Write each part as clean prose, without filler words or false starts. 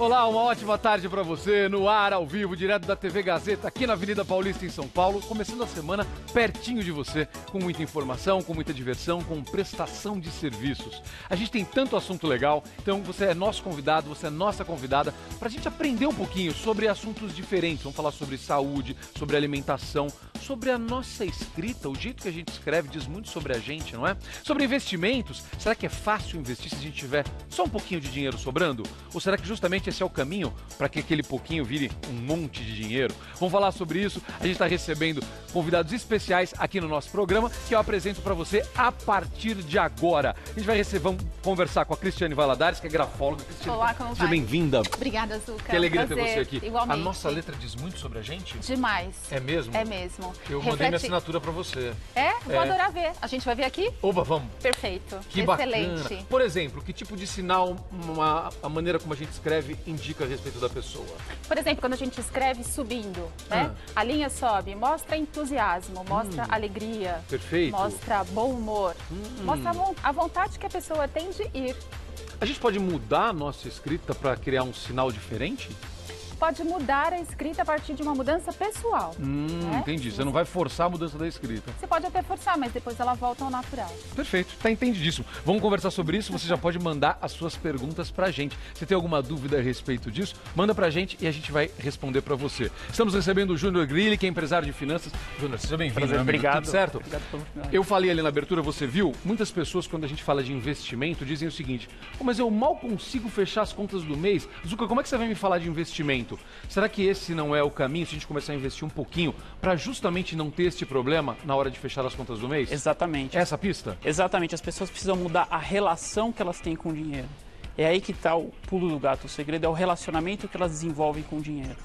Olá, uma ótima tarde para você, no ar, ao vivo, direto da TV Gazeta, aqui na Avenida Paulista, em São Paulo, começando a semana pertinho de você, com muita informação, com muita diversão, com prestação de serviços. A gente tem tanto assunto legal, então você é nosso convidado, você é nossa convidada, para a gente aprender um pouquinho sobre assuntos diferentes. Vamos falar sobre saúde, sobre alimentação, sobre a nossa escrita, o jeito que a gente escreve diz muito sobre a gente, não é? Sobre investimentos, será que é fácil investir se a gente tiver só um pouquinho de dinheiro sobrando? Ou será que justamente esse é o caminho para que aquele pouquinho vire um monte de dinheiro? Vamos falar sobre isso. A gente está recebendo convidados especiais aqui no nosso programa, que eu apresento para você a partir de agora. A gente vai receber, vamos conversar com a Cristiane Valadares, que é grafóloga. Cristiane, olá, como vai? Seja bem-vinda. Obrigada, Zucca. Que alegria ter você aqui. Igualmente. A nossa letra diz muito sobre a gente? Demais. É mesmo? É mesmo. Eu mandei minha assinatura para você. É? Vou adorar ver. A gente vai ver aqui? Oba, vamos. Perfeito. Que excelente. Bacana. Por exemplo, que tipo de sinal a maneira como a gente escreve indica a respeito da pessoa? Por exemplo, quando a gente escreve subindo, né? A linha sobe, mostra entusiasmo, mostra alegria. Perfeito. Mostra bom humor. Mostra a vontade que a pessoa tem de ir. A gente pode mudar a nossa escrita para criar um sinal diferente? Pode mudar a escrita a partir de uma mudança pessoal. Né? Entendi. Você não vai forçar a mudança da escrita. Você pode até forçar, mas depois ela volta ao natural. Perfeito. Tá entendidíssimo. Vamos conversar sobre isso. Você já pode mandar as suas perguntas pra gente. Se tem alguma dúvida a respeito disso, manda pra gente e a gente vai responder pra você. Estamos recebendo o Júnior Grilli, que é empresário de finanças. Júnior, seja bem-vindo. Obrigado. Tudo certo? Obrigado pelo convite. Eu falei ali na abertura, você viu? Muitas pessoas, quando a gente fala de investimento, dizem o seguinte: mas eu mal consigo fechar as contas do mês. Zucca, como é que você vai me falar de investimento? Será que esse não é o caminho, se a gente começar a investir um pouquinho, para justamente não ter este problema na hora de fechar as contas do mês? Exatamente. Essa pista? Exatamente. As pessoas precisam mudar a relação que elas têm com o dinheiro. É aí que está o pulo do gato. O segredo é o relacionamento que elas desenvolvem com o dinheiro.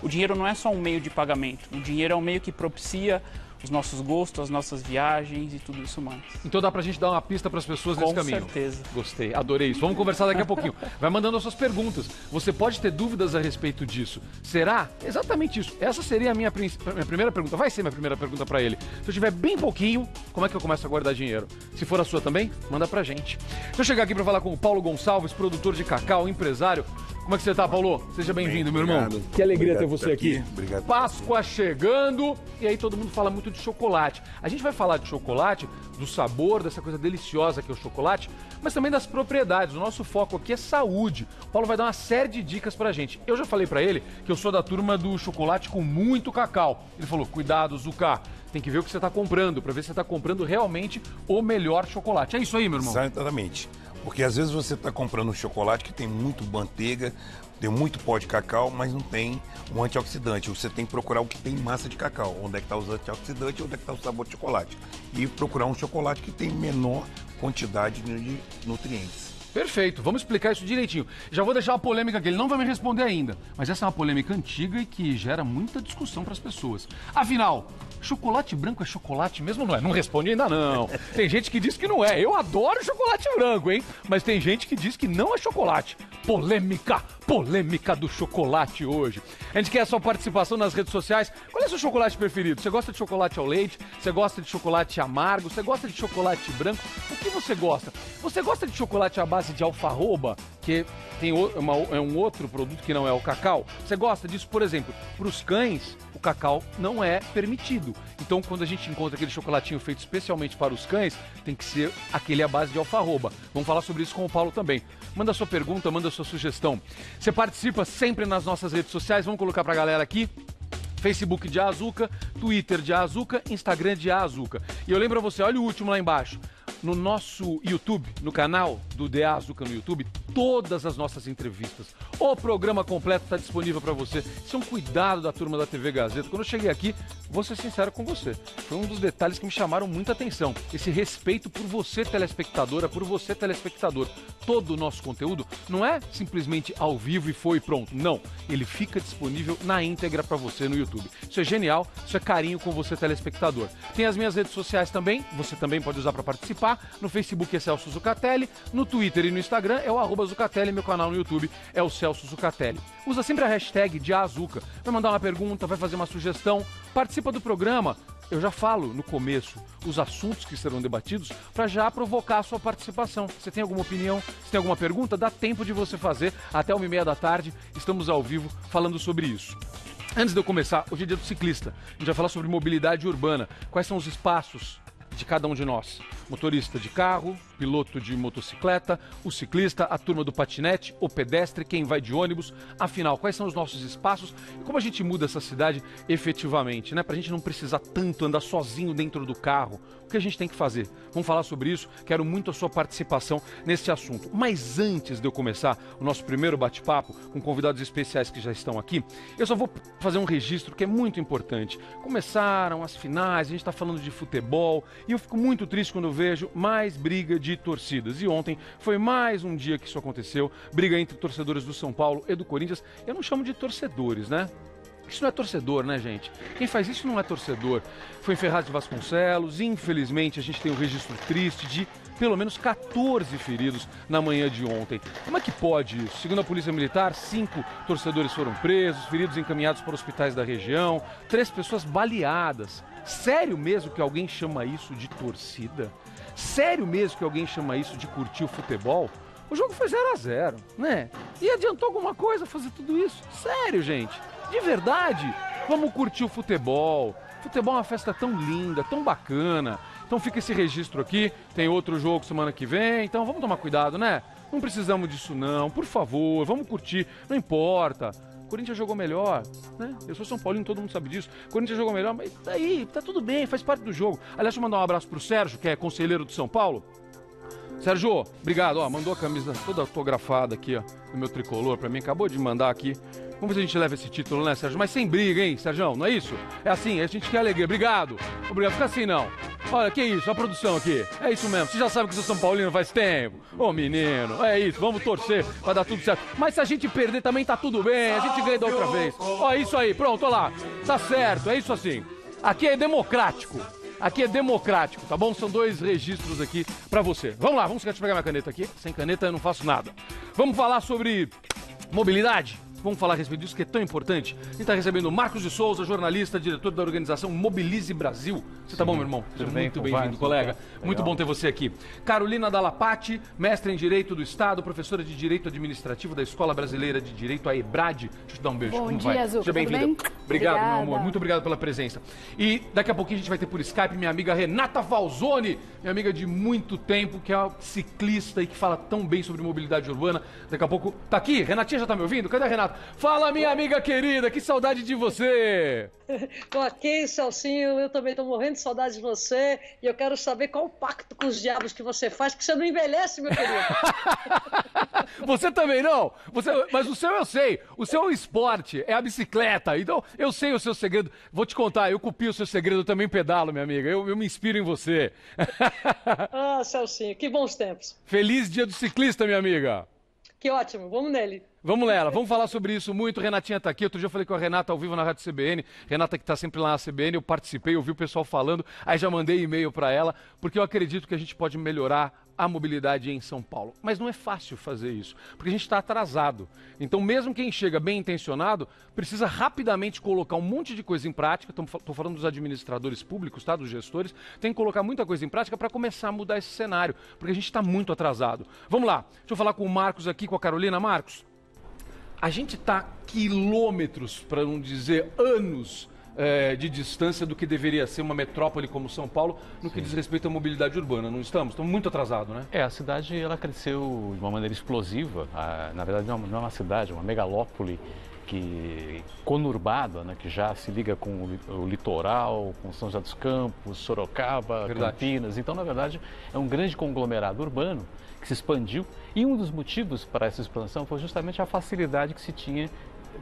O dinheiro não é só um meio de pagamento. O dinheiro é um meio que propicia os nossos gostos, as nossas viagens e tudo isso mais. Então dá pra gente dar uma pista para as pessoas nesse caminho? Com certeza. Gostei, adorei isso. Vamos conversar daqui a pouquinho. Vai mandando as suas perguntas. Você pode ter dúvidas a respeito disso. Será? Exatamente isso. Essa seria a minha primeira pergunta. Vai ser minha primeira pergunta para ele. Se eu tiver bem pouquinho, como é que eu começo a guardar dinheiro? Se for a sua também, manda pra gente. Deixa eu chegar aqui para falar com o Paulo Gonçalves, produtor de cacau, empresário. Como é que você tá, Paulo? Seja bem-vindo, meu irmão. Que alegria ter você aqui. Obrigado. Páscoa chegando, e aí todo mundo fala muito de chocolate. A gente vai falar de chocolate, do sabor, dessa coisa deliciosa que é o chocolate, mas também das propriedades. O nosso foco aqui é saúde. O Paulo vai dar uma série de dicas pra gente. Eu já falei pra ele que eu sou da turma do chocolate com muito cacau. Ele falou: cuidado, Zucca, tem que ver o que você tá comprando, pra ver se você tá comprando realmente o melhor chocolate. É isso aí, meu irmão? Exatamente. Porque às vezes você está comprando um chocolate que tem muito manteiga, tem muito pó de cacau, mas não tem um antioxidante. Você tem que procurar o que tem massa de cacau. Onde é que está os antioxidantes, onde é que está o sabor de chocolate. E procurar um chocolate que tem menor quantidade de nutrientes. Perfeito, vamos explicar isso direitinho. Já vou deixar uma polêmica que ele não vai me responder ainda, mas essa é uma polêmica antiga e que gera muita discussão para as pessoas. Afinal, chocolate branco é chocolate mesmo ou não é? Não responde ainda não. Tem gente que diz que não é. Eu adoro chocolate branco, hein? Mas tem gente que diz que não é chocolate. Polêmica do chocolate hoje. A gente quer a sua participação nas redes sociais. Qual é o seu chocolate preferido? Você gosta de chocolate ao leite? Você gosta de chocolate amargo? Você gosta de chocolate branco? O que você gosta? Você gosta de chocolate à base de alfarroba, que tem um outro produto que não é o cacau? Você gosta disso? Por exemplo, para os cães, o cacau não é permitido. Então, quando a gente encontra aquele chocolatinho feito especialmente para os cães, tem que ser aquele à base de alfarroba. Vamos falar sobre isso com o Paulo também. Manda sua pergunta, manda sua sugestão. Você participa sempre nas nossas redes sociais. Vamos colocar para a galera aqui. Facebook de Azucca, Twitter de Azucca, Instagram de Azucca. E eu lembro a você, olha o último lá embaixo. No nosso YouTube, no canal do DA Azucca no YouTube, todas as nossas entrevistas. O programa completo está disponível para você. Isso é um cuidado da turma da TV Gazeta. Quando eu cheguei aqui, vou ser sincero com você, foi um dos detalhes que me chamaram muita atenção. Esse respeito por você, telespectadora, por você, telespectador. Todo o nosso conteúdo não é simplesmente ao vivo e foi pronto. Não, ele fica disponível na íntegra para você no YouTube. Isso é genial, isso é carinho com você, telespectador. Tem as minhas redes sociais também, você também pode usar para participar. No Facebook é Celso Zuccatelli, no Twitter e no Instagram é o @Zuccatelli, meu canal no YouTube é o Celso Zuccatelli. Usa sempre a hashtag de Azucca. Vai mandar uma pergunta, vai fazer uma sugestão, participa do programa. eu já falo no começo os assuntos que serão debatidos para já provocar a sua participação. Você tem alguma opinião? Você tem alguma pergunta? Dá tempo de você fazer até 1h30 da tarde. Estamos ao vivo falando sobre isso. Antes de eu começar, hoje é dia do ciclista. A gente vai falar sobre mobilidade urbana. Quais são os espaços de cada um de nós? Motorista de carro, piloto de motocicleta, o ciclista, a turma do patinete, o pedestre, quem vai de ônibus. Afinal, quais são os nossos espaços e como a gente muda essa cidade efetivamente, né? Pra gente não precisar tanto andar sozinho dentro do carro. O que a gente tem que fazer? Vamos falar sobre isso. Quero muito a sua participação nesse assunto. Mas antes de eu começar o nosso primeiro bate-papo com convidados especiais que já estão aqui, eu só vou fazer um registro que é muito importante. Começaram as finais, a gente está falando de futebol e eu fico muito triste quando eu vejo mais briga de torcidas. E ontem foi mais um dia que isso aconteceu, briga entre torcedores do São Paulo e do Corinthians. Eu não chamo de torcedores, né? Isso não é torcedor, né, gente? Quem faz isso não é torcedor. Foi em Ferraz de Vasconcelos, infelizmente a gente tem um registro triste de pelo menos 14 feridos na manhã de ontem. Como é que pode isso? Segundo a Polícia Militar, 5 torcedores foram presos, feridos encaminhados para hospitais da região, 3 pessoas baleadas. Sério mesmo que alguém chama isso de torcida? Sério mesmo que alguém chama isso de curtir o futebol? O jogo foi 0-0, né? E adiantou alguma coisa fazer tudo isso? Sério, gente? De verdade? Vamos curtir o futebol. Futebol é uma festa tão linda, tão bacana. Então fica esse registro aqui. Tem outro jogo semana que vem. Então vamos tomar cuidado, né? Não precisamos disso não. Por favor, vamos curtir. Não importa. O Corinthians jogou melhor, né? Eu sou São Paulino, todo mundo sabe disso. O Corinthians jogou melhor, mas daí, tá tudo bem, faz parte do jogo. Aliás, deixa eu mandar um abraço pro Sérgio, que é conselheiro do São Paulo. Sérgio, obrigado. Ó, mandou a camisa toda autografada aqui, ó, do meu tricolor pra mim. Acabou de mandar aqui. Vamos ver se a gente leva esse título, né, Sérgio? Mas sem briga, hein, Sérgio? Não é isso? É assim, a gente quer alegria. Obrigado. Obrigado. Fica assim, não. Olha, que isso, a produção aqui. É isso mesmo. Você já sabe que eu sou São Paulino faz tempo. Ô, menino, é isso. Vamos torcer pra dar tudo certo. Mas se a gente perder também tá tudo bem. A gente ganha da outra vez. Ó, isso aí. Pronto, olha lá. Tá certo. É isso assim. Aqui é democrático. Aqui é democrático, tá bom? São 2 registros aqui pra você. Vamos lá, deixa eu pegar minha caneta aqui. Sem caneta eu não faço nada. Vamos falar sobre mobilidade? Vamos falar a respeito disso que é tão importante. A gente está recebendo o Marcos de Souza, jornalista, diretor da organização Mobilize Brasil. Você tá bom, meu irmão? Seja muito bem-vindo, colega. Muito bom ter você aqui. Carolina Dallapati, mestre em Direito do Estado, professora de Direito Administrativo da Escola Brasileira de Direito, a EBRAD. Deixa eu te dar um beijo. Bom dia, Zucca. Seja bem-vinda. Obrigado, meu amor. Muito obrigado pela presença. E daqui a pouquinho a gente vai ter por Skype minha amiga Renata Falzoni, minha amiga de muito tempo, que é ciclista e que fala tão bem sobre mobilidade urbana. Daqui a pouco tá aqui. Renatinha já tá me ouvindo? Cadê a Renata? Fala, minha amiga querida, que saudade de você! Tô aqui, Celcinho, eu também tô morrendo de saudade de você e eu quero saber qual o pacto com os diabos que você faz, porque você não envelhece, meu querido. Você também não? Mas o seu eu sei, o seu é o esporte, é a bicicleta, então eu sei o seu segredo. Vou te contar, eu copio o seu segredo, eu também pedalo, minha amiga, eu me inspiro em você. Ah, Celcinho, que bons tempos. Feliz dia do ciclista, minha amiga. Que ótimo, vamos nele. Vamos nela, vamos falar sobre isso muito. Renatinha tá aqui, outro dia eu falei com a Renata ao vivo na Rádio CBN. Renata que tá sempre lá na CBN, eu participei, ouvi o pessoal falando, aí já mandei e-mail para ela, porque eu acredito que a gente pode melhorar a mobilidade em São Paulo. Mas não é fácil fazer isso, porque a gente está atrasado. Então mesmo quem chega bem intencionado, precisa rapidamente colocar um monte de coisa em prática. Estou falando dos administradores públicos, tá? Dos gestores. Tem que colocar muita coisa em prática para começar a mudar esse cenário, porque a gente está muito atrasado. Vamos lá, deixa eu falar com o Marcos aqui, com a Carolina. Marcos, a gente está quilômetros, para não dizer anos, de distância do que deveria ser uma metrópole como São Paulo no que diz respeito à mobilidade urbana, não estamos? Estamos muito atrasados, né? A cidade ela cresceu de uma maneira explosiva. Na verdade não é uma cidade, é uma megalópole conurbada, né, que já se liga com o litoral, com São José dos Campos, Sorocaba, Campinas. Então, na verdade, é um grande conglomerado urbano que se expandiu. E um dos motivos para essa expansão foi justamente a facilidade que se tinha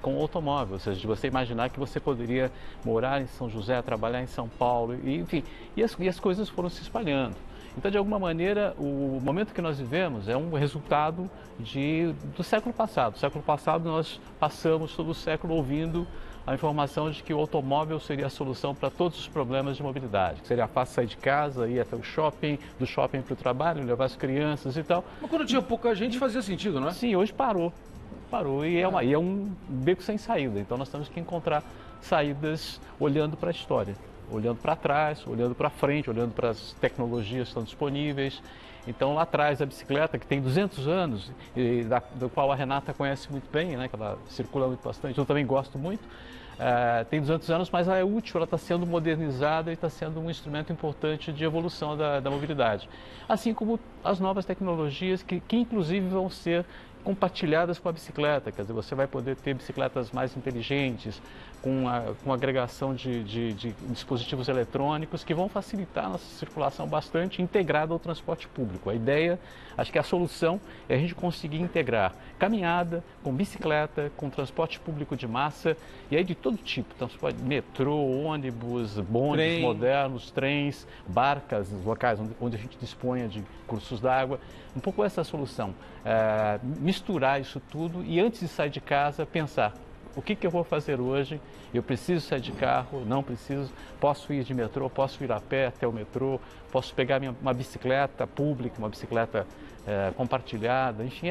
com o automóvel, ou seja, de você imaginar que você poderia morar em São José, trabalhar em São Paulo, e, enfim, e as coisas foram se espalhando. Então, de alguma maneira, o momento que nós vivemos é um resultado do século passado. No século passado, nós passamos todo o século ouvindo a informação de que o automóvel seria a solução para todos os problemas de mobilidade. Seria fácil sair de casa, ir até o shopping, do shopping para o trabalho, levar as crianças e tal. Mas quando tinha pouca gente fazia sentido, não é? Sim, hoje parou e é um beco sem saída. Então nós temos que encontrar saídas olhando para a história. olhando para trás, olhando para frente, olhando para as tecnologias que estão disponíveis. Então, lá atrás, a bicicleta, que tem 200 anos, e do qual a Renata conhece muito bem, né, que ela circula muito bastante, eu também gosto muito, tem 200 anos, mas ela é útil, ela está sendo modernizada e está sendo um instrumento importante de evolução da mobilidade. Assim como as novas tecnologias que inclusive vão ser compartilhadas com a bicicleta, quer dizer, você vai poder ter bicicletas mais inteligentes, com agregação de dispositivos eletrônicos que vão facilitar a nossa circulação bastante integrada ao transporte público. A ideia, acho que a solução é a gente conseguir integrar caminhada com bicicleta, com transporte público de massa, e aí de todo tipo, transporte, metrô, ônibus, bondes modernos, trens, barcas, locais onde a gente disponha de cursos d'água. Um pouco essa é a solução, misturar isso tudo e antes de sair de casa pensar: o que eu vou fazer hoje? Eu preciso sair de carro? Não preciso? Posso ir de metrô? Posso ir a pé até o metrô? Posso pegar uma bicicleta pública, uma bicicleta compartilhada? Enfim,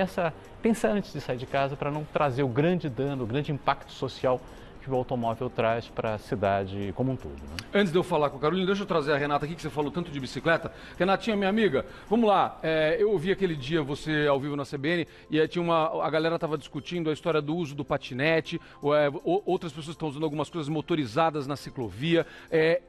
pensar antes de sair de casa para não trazer o grande dano, o grande impacto social que o automóvel traz para a cidade como um todo. Né? Antes de eu falar com a Carolina, deixa eu trazer a Renata aqui, que você falou tanto de bicicleta. Renatinha, minha amiga, vamos lá. Eu ouvi aquele dia você ao vivo na CBN e a galera estava discutindo a história do uso do patinete, outras pessoas estão usando algumas coisas motorizadas na ciclovia.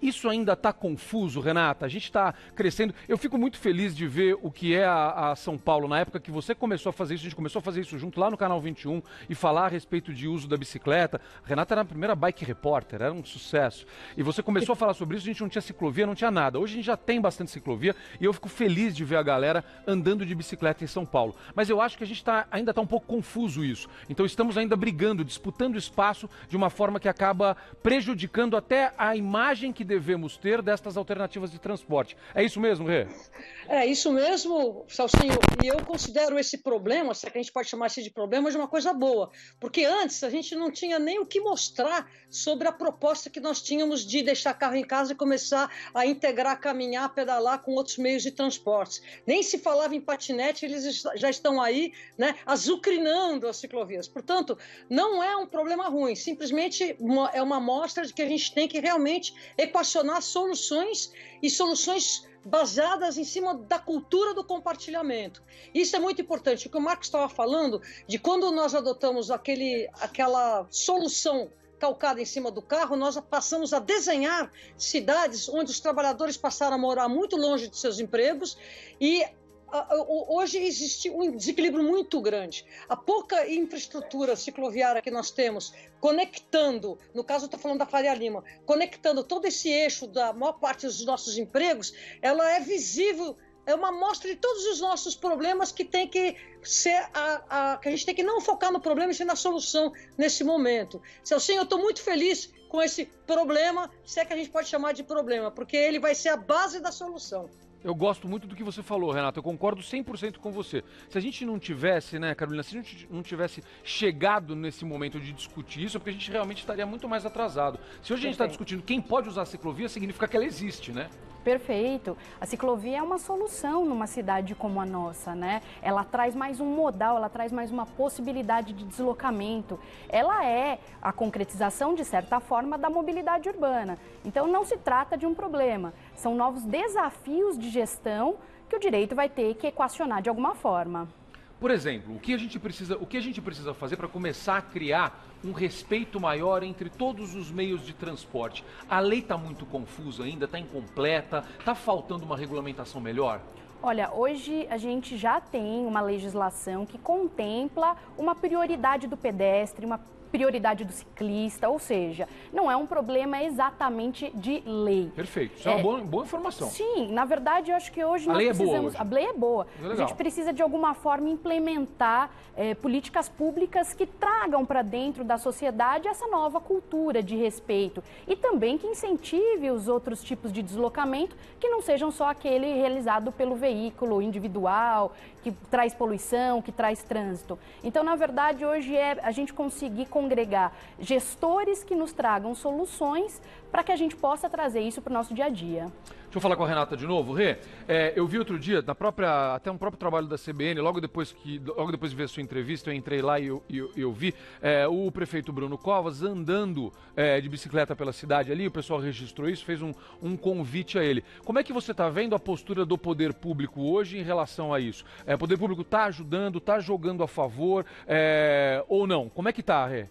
Isso ainda está confuso, Renata? A gente está crescendo. Eu fico muito feliz de ver o que é a São Paulo. Na época que você começou a fazer isso, a gente começou a fazer isso junto lá no Canal 21 e falar a respeito de uso da bicicleta. A Renata era a primeira bike repórter, era um sucesso. E você começou a falar sobre isso, a gente não tinha ciclovia, não tinha nada. Hoje a gente já tem bastante ciclovia e eu fico feliz de ver a galera andando de bicicleta em São Paulo. Mas eu acho que a gente ainda está um pouco confuso isso. Então estamos ainda brigando, disputando espaço de uma forma que acaba prejudicando até a imagem que devemos ter destas alternativas de transporte. É isso mesmo, Rê? É isso mesmo, Celcinho, e eu considero esse problema, se é que a gente pode chamar isso de problema, de uma coisa boa, porque antes a gente não tinha nem o que mostrar sobre a proposta que nós tínhamos de deixar carro em casa e começar a integrar, caminhar, pedalar com outros meios de transporte. Nem se falava em patinete, eles já estão aí, né, azucrinando as ciclovias. Portanto, não é um problema ruim, simplesmente é uma amostra de que a gente tem que realmente equacionar soluções e soluções baseadas em cima da cultura do compartilhamento. Isso é muito importante. O que o Marcos estava falando, de quando nós adotamos aquela solução calcada em cima do carro, nós passamos a desenhar cidades onde os trabalhadores passaram a morar muito longe de seus empregos e hoje existe um desequilíbrio muito grande. A pouca infraestrutura cicloviária que nós temos, conectando, no caso eu estou falando da Faria Lima, conectando todo esse eixo da maior parte dos nossos empregos, ela é visível, é uma amostra de todos os nossos problemas que tem que ser que a gente tem que não focar no problema e sim na solução nesse momento. Celcinho, eu estou muito feliz com esse problema, se é que a gente pode chamar de problema, porque ele vai ser a base da solução. Eu gosto muito do que você falou, Renato, eu concordo 100% com você. Se a gente não tivesse, né, Carolina, se a gente não tivesse chegado nesse momento de discutir isso, é porque a gente realmente estaria muito mais atrasado. Se hoje a gente está discutindo quem pode usar a ciclovia, significa que ela existe, né? Perfeito. A ciclovia é uma solução numa cidade como a nossa, né? Ela traz mais um modal, ela traz mais uma possibilidade de deslocamento. Ela é a concretização, de certa forma, da mobilidade urbana. Então, não se trata de um problema. São novos desafios de gestão que o direito vai ter que equacionar de alguma forma. Por exemplo, o que a gente precisa fazer para começar a criar um respeito maior entre todos os meios de transporte? A lei está muito confusa ainda, está incompleta, está faltando uma regulamentação melhor? Olha, hoje a gente já tem uma legislação que contempla uma prioridade do pedestre, uma prioridade do ciclista, ou seja, não é um problema exatamente de lei. Perfeito, isso é uma boa informação. Sim, na verdade eu acho que hoje nós precisamos... A lei é boa. A gente precisa de alguma forma implementar políticas públicas que tragam para dentro da sociedade essa nova cultura de respeito e também que incentive os outros tipos de deslocamento que não sejam só aquele realizado pelo veículo individual, que traz poluição, que traz trânsito. Então, na verdade, hoje é a gente conseguir congregar gestores que nos tragam soluções para que a gente possa trazer isso para o nosso dia a dia. Deixa eu falar com a Renata de novo. Rê, eu vi outro dia, até um próprio trabalho da CBN, logo depois de ver a sua entrevista, eu entrei lá e eu vi o prefeito Bruno Covas andando de bicicleta pela cidade ali, o pessoal registrou isso, fez um convite a ele. Como é que você está vendo a postura do poder público hoje em relação a isso? O poder público está ajudando, está jogando a favor ou não? Como é que está, Rê?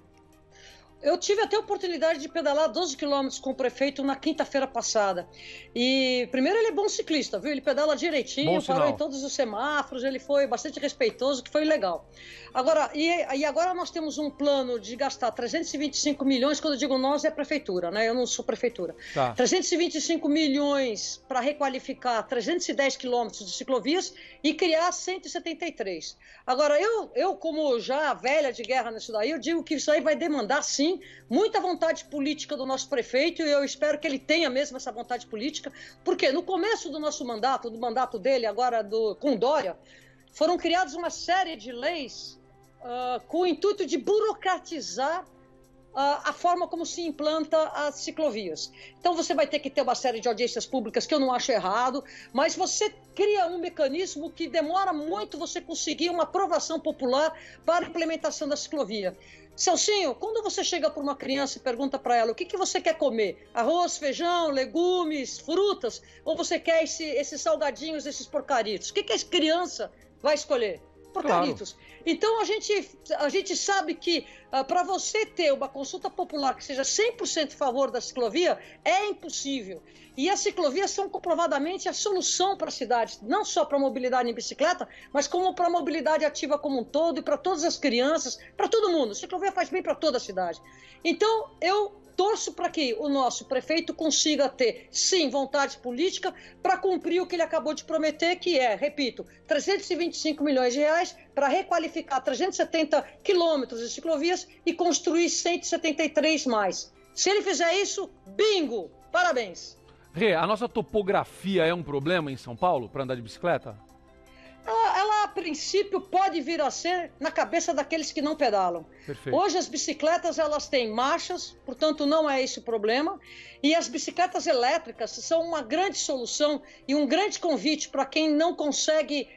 Eu tive até a oportunidade de pedalar 12 quilômetros com o prefeito na quinta-feira passada. E, primeiro, ele é bom ciclista, viu? Ele pedala direitinho, parou em todos os semáforos, ele foi bastante respeitoso, que foi legal. Agora, agora nós temos um plano de gastar 325 milhões, quando eu digo nós, é a prefeitura, né? Eu não sou prefeitura. Tá. 325 milhões para requalificar 310 quilômetros de ciclovias e criar 173. Agora, eu como já velha de guerra nisso daí, eu digo que isso aí vai demandar, sim, muita vontade política do nosso prefeito, e eu espero que ele tenha mesmo essa vontade política, porque no começo do nosso mandato, do mandato dele agora com Dória, foram criadas uma série de leis com o intuito de burocratizar a forma como se implanta as ciclovias. Então você vai ter que ter uma série de audiências públicas, que eu não acho errado, mas você cria um mecanismo que demora muito você conseguir uma aprovação popular para a implementação da ciclovia. Celcinho, quando você chega para uma criança e pergunta para ela o que você quer comer? Arroz, feijão, legumes, frutas? Ou você quer esses salgadinhos, esses porcaritos? O que a criança vai escolher? Porcaritos. Claro. Então, a gente sabe que para você ter uma consulta popular que seja 100% a favor da ciclovia, é impossível. E as ciclovias são comprovadamente a solução para a cidade, não só para a mobilidade em bicicleta, mas como para a mobilidade ativa como um todo e para todas as crianças, para todo mundo. A ciclovia faz bem para toda a cidade. Então, eu torço para que o nosso prefeito consiga ter, sim, vontade política para cumprir o que ele acabou de prometer, que é, repito, 325 milhões de reais para requalificar 370 quilômetros de ciclovias e construir 173 mais. Se ele fizer isso, bingo! Parabéns! Rê, a nossa topografia é um problema em São Paulo para andar de bicicleta? Ela, a princípio, pode vir a ser na cabeça daqueles que não pedalam. Perfeito. Hoje as bicicletas elas têm marchas, portanto não é esse o problema. E as bicicletas elétricas são uma grande solução e um grande convite para quem não consegue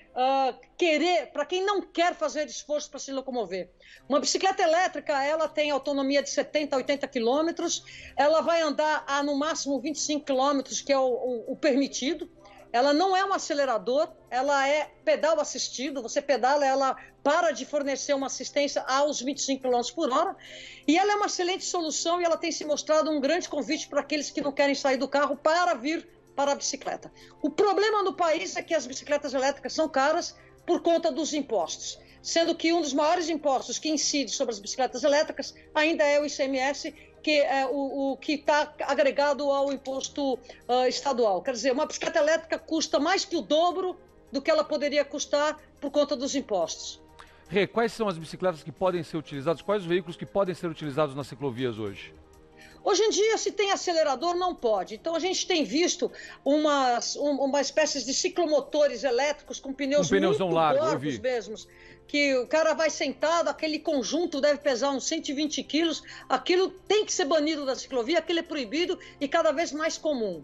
para quem não quer fazer esforço para se locomover. Uma bicicleta elétrica, ela tem autonomia de 70 a 80 quilômetros, ela vai andar a no máximo 25 quilômetros, que é o permitido. Ela não é um acelerador, ela é pedal assistido, você pedala, ela para de fornecer uma assistência aos 25 km por hora, e ela é uma excelente solução e ela tem se mostrado um grande convite para aqueles que não querem sair do carro para vir para a bicicleta. O problema no país é que as bicicletas elétricas são caras por conta dos impostos, sendo que um dos maiores impostos que incide sobre as bicicletas elétricas ainda é o ICMS, que é o que está agregado ao imposto estadual. Quer dizer, uma bicicleta elétrica custa mais que o dobro do que ela poderia custar por conta dos impostos. Rê, quais são as bicicletas que podem ser utilizadas, quais os veículos que podem ser utilizados nas ciclovias hoje? Hoje em dia, se tem acelerador, não pode. Então, a gente tem visto uma espécie de ciclomotores elétricos com pneus muito largos mesmos, que o cara vai sentado, aquele conjunto deve pesar uns 120 quilos, aquilo tem que ser banido da ciclovia, aquilo é proibido e cada vez mais comum.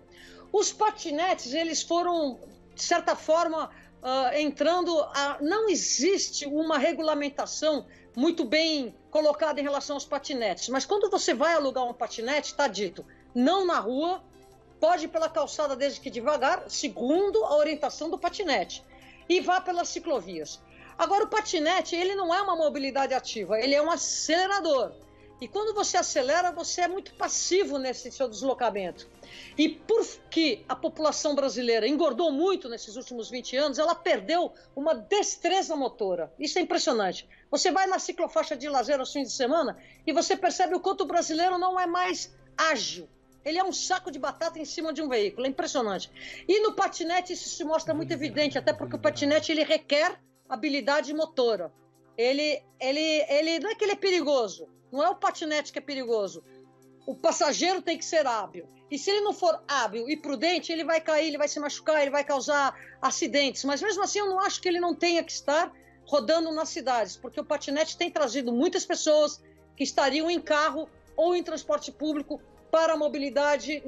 Os patinetes, eles foram, de certa forma, entrando não existe uma regulamentação muito bem colocada em relação aos patinetes, mas quando você vai alugar um patinete, está dito, não na rua, pode ir pela calçada desde que devagar, segundo a orientação do patinete, e vá pelas ciclovias. Agora, o patinete, ele não é uma mobilidade ativa, ele é um acelerador. E quando você acelera, você é muito passivo nesse seu deslocamento. E porque a população brasileira engordou muito nesses últimos 20 anos, ela perdeu uma destreza motora. Isso é impressionante. Você vai na ciclofaixa de lazer aos fins de semana e você percebe o quanto o brasileiro não é mais ágil. Ele é um saco de batata em cima de um veículo, é impressionante. E no patinete isso se mostra muito evidente, até porque o patinete ele requer habilidade motora. Ele não é que ele é perigoso, não é o patinete que é perigoso. O passageiro tem que ser hábil. E se ele não for hábil e prudente, ele vai cair, ele vai se machucar, ele vai causar acidentes. Mas mesmo assim, eu não acho que ele não tenha que estar rodando nas cidades, porque o patinete tem trazido muitas pessoas que estariam em carro ou em transporte público para a mobilidade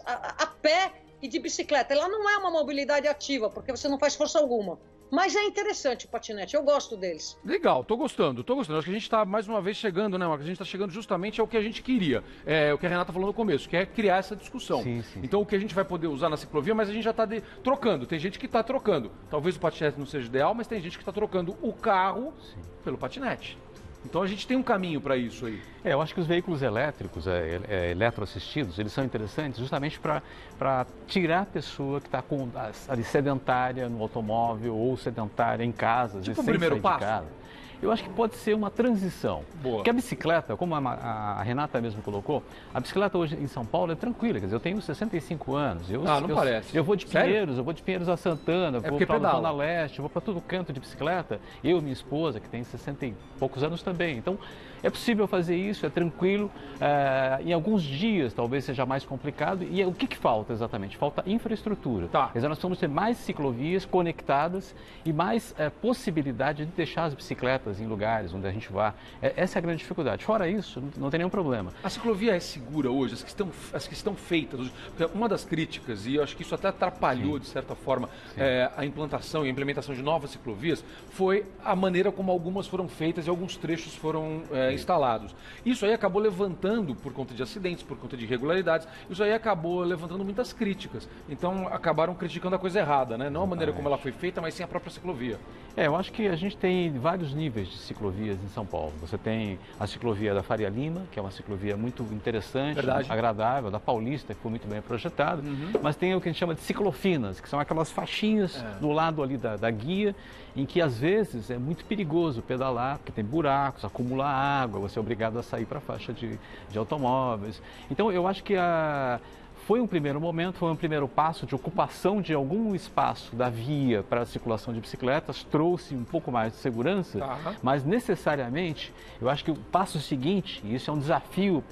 a pé e de bicicleta. Ela não é uma mobilidade ativa, porque você não faz força alguma. Mas é interessante o patinete, eu gosto deles. Legal, tô gostando. Acho que a gente está mais uma vez chegando, né, Marcos? A gente está chegando justamente ao que a gente queria. É o que a Renata falou no começo, que é criar essa discussão. Sim. Então o que a gente vai poder usar na ciclovia, mas a gente já está trocando. Tem gente que está trocando. Talvez o patinete não seja ideal, mas tem gente que está trocando o carro pelo patinete. Então a gente tem um caminho para isso aí. Eu acho que os veículos elétricos, eletroassistidos, eles são interessantes justamente para tirar a pessoa que está ali sedentária no automóvel ou sedentária em casa, tipo sem primeiro sair passo. de casa. Eu acho que pode ser uma transição. Boa. Porque a bicicleta, como a Renata mesmo colocou, a bicicleta hoje em São Paulo é tranquila. Quer dizer, eu tenho 65 anos. Não parece. Eu vou de Pinheiros a Santana, vou para a Zona Leste, vou para todo canto de bicicleta. Eu e minha esposa, que tem 60 e poucos anos também. Então, é possível fazer isso, é tranquilo. Em alguns dias talvez seja mais complicado. E o que falta exatamente? Falta infraestrutura. Tá. Quer dizer, nós vamos ter mais ciclovias conectadas e mais possibilidade de deixar as bicicletas em lugares onde a gente vá. Essa é a grande dificuldade. Fora isso, não tem nenhum problema. A ciclovia é segura hoje? As que estão feitas hoje? Uma das críticas, e eu acho que isso até atrapalhou, de certa forma, a implantação e a implementação de novas ciclovias, foi a maneira como algumas foram feitas e alguns trechos foram instalados. Isso aí acabou levantando, por conta de acidentes, por conta de irregularidades, isso aí acabou levantando muitas críticas. Então, acabaram criticando a coisa errada, né? Não a maneira como ela foi feita, mas sim a própria ciclovia. Eu acho que a gente tem vários níveis de ciclovias em São Paulo. Você tem a ciclovia da Faria Lima, que é uma ciclovia muito interessante, agradável, da Paulista, que foi muito bem projetada, mas tem o que a gente chama de ciclofinas, que são aquelas faixinhas do lado ali da guia, em que às vezes é muito perigoso pedalar, porque tem buracos, acumula água, você é obrigado a sair para a faixa de automóveis. Então eu acho que foi um primeiro momento, foi um primeiro passo de ocupação de algum espaço da via para a circulação de bicicletas, trouxe um pouco mais de segurança, mas necessariamente eu acho que o passo seguinte, e isso é um desafio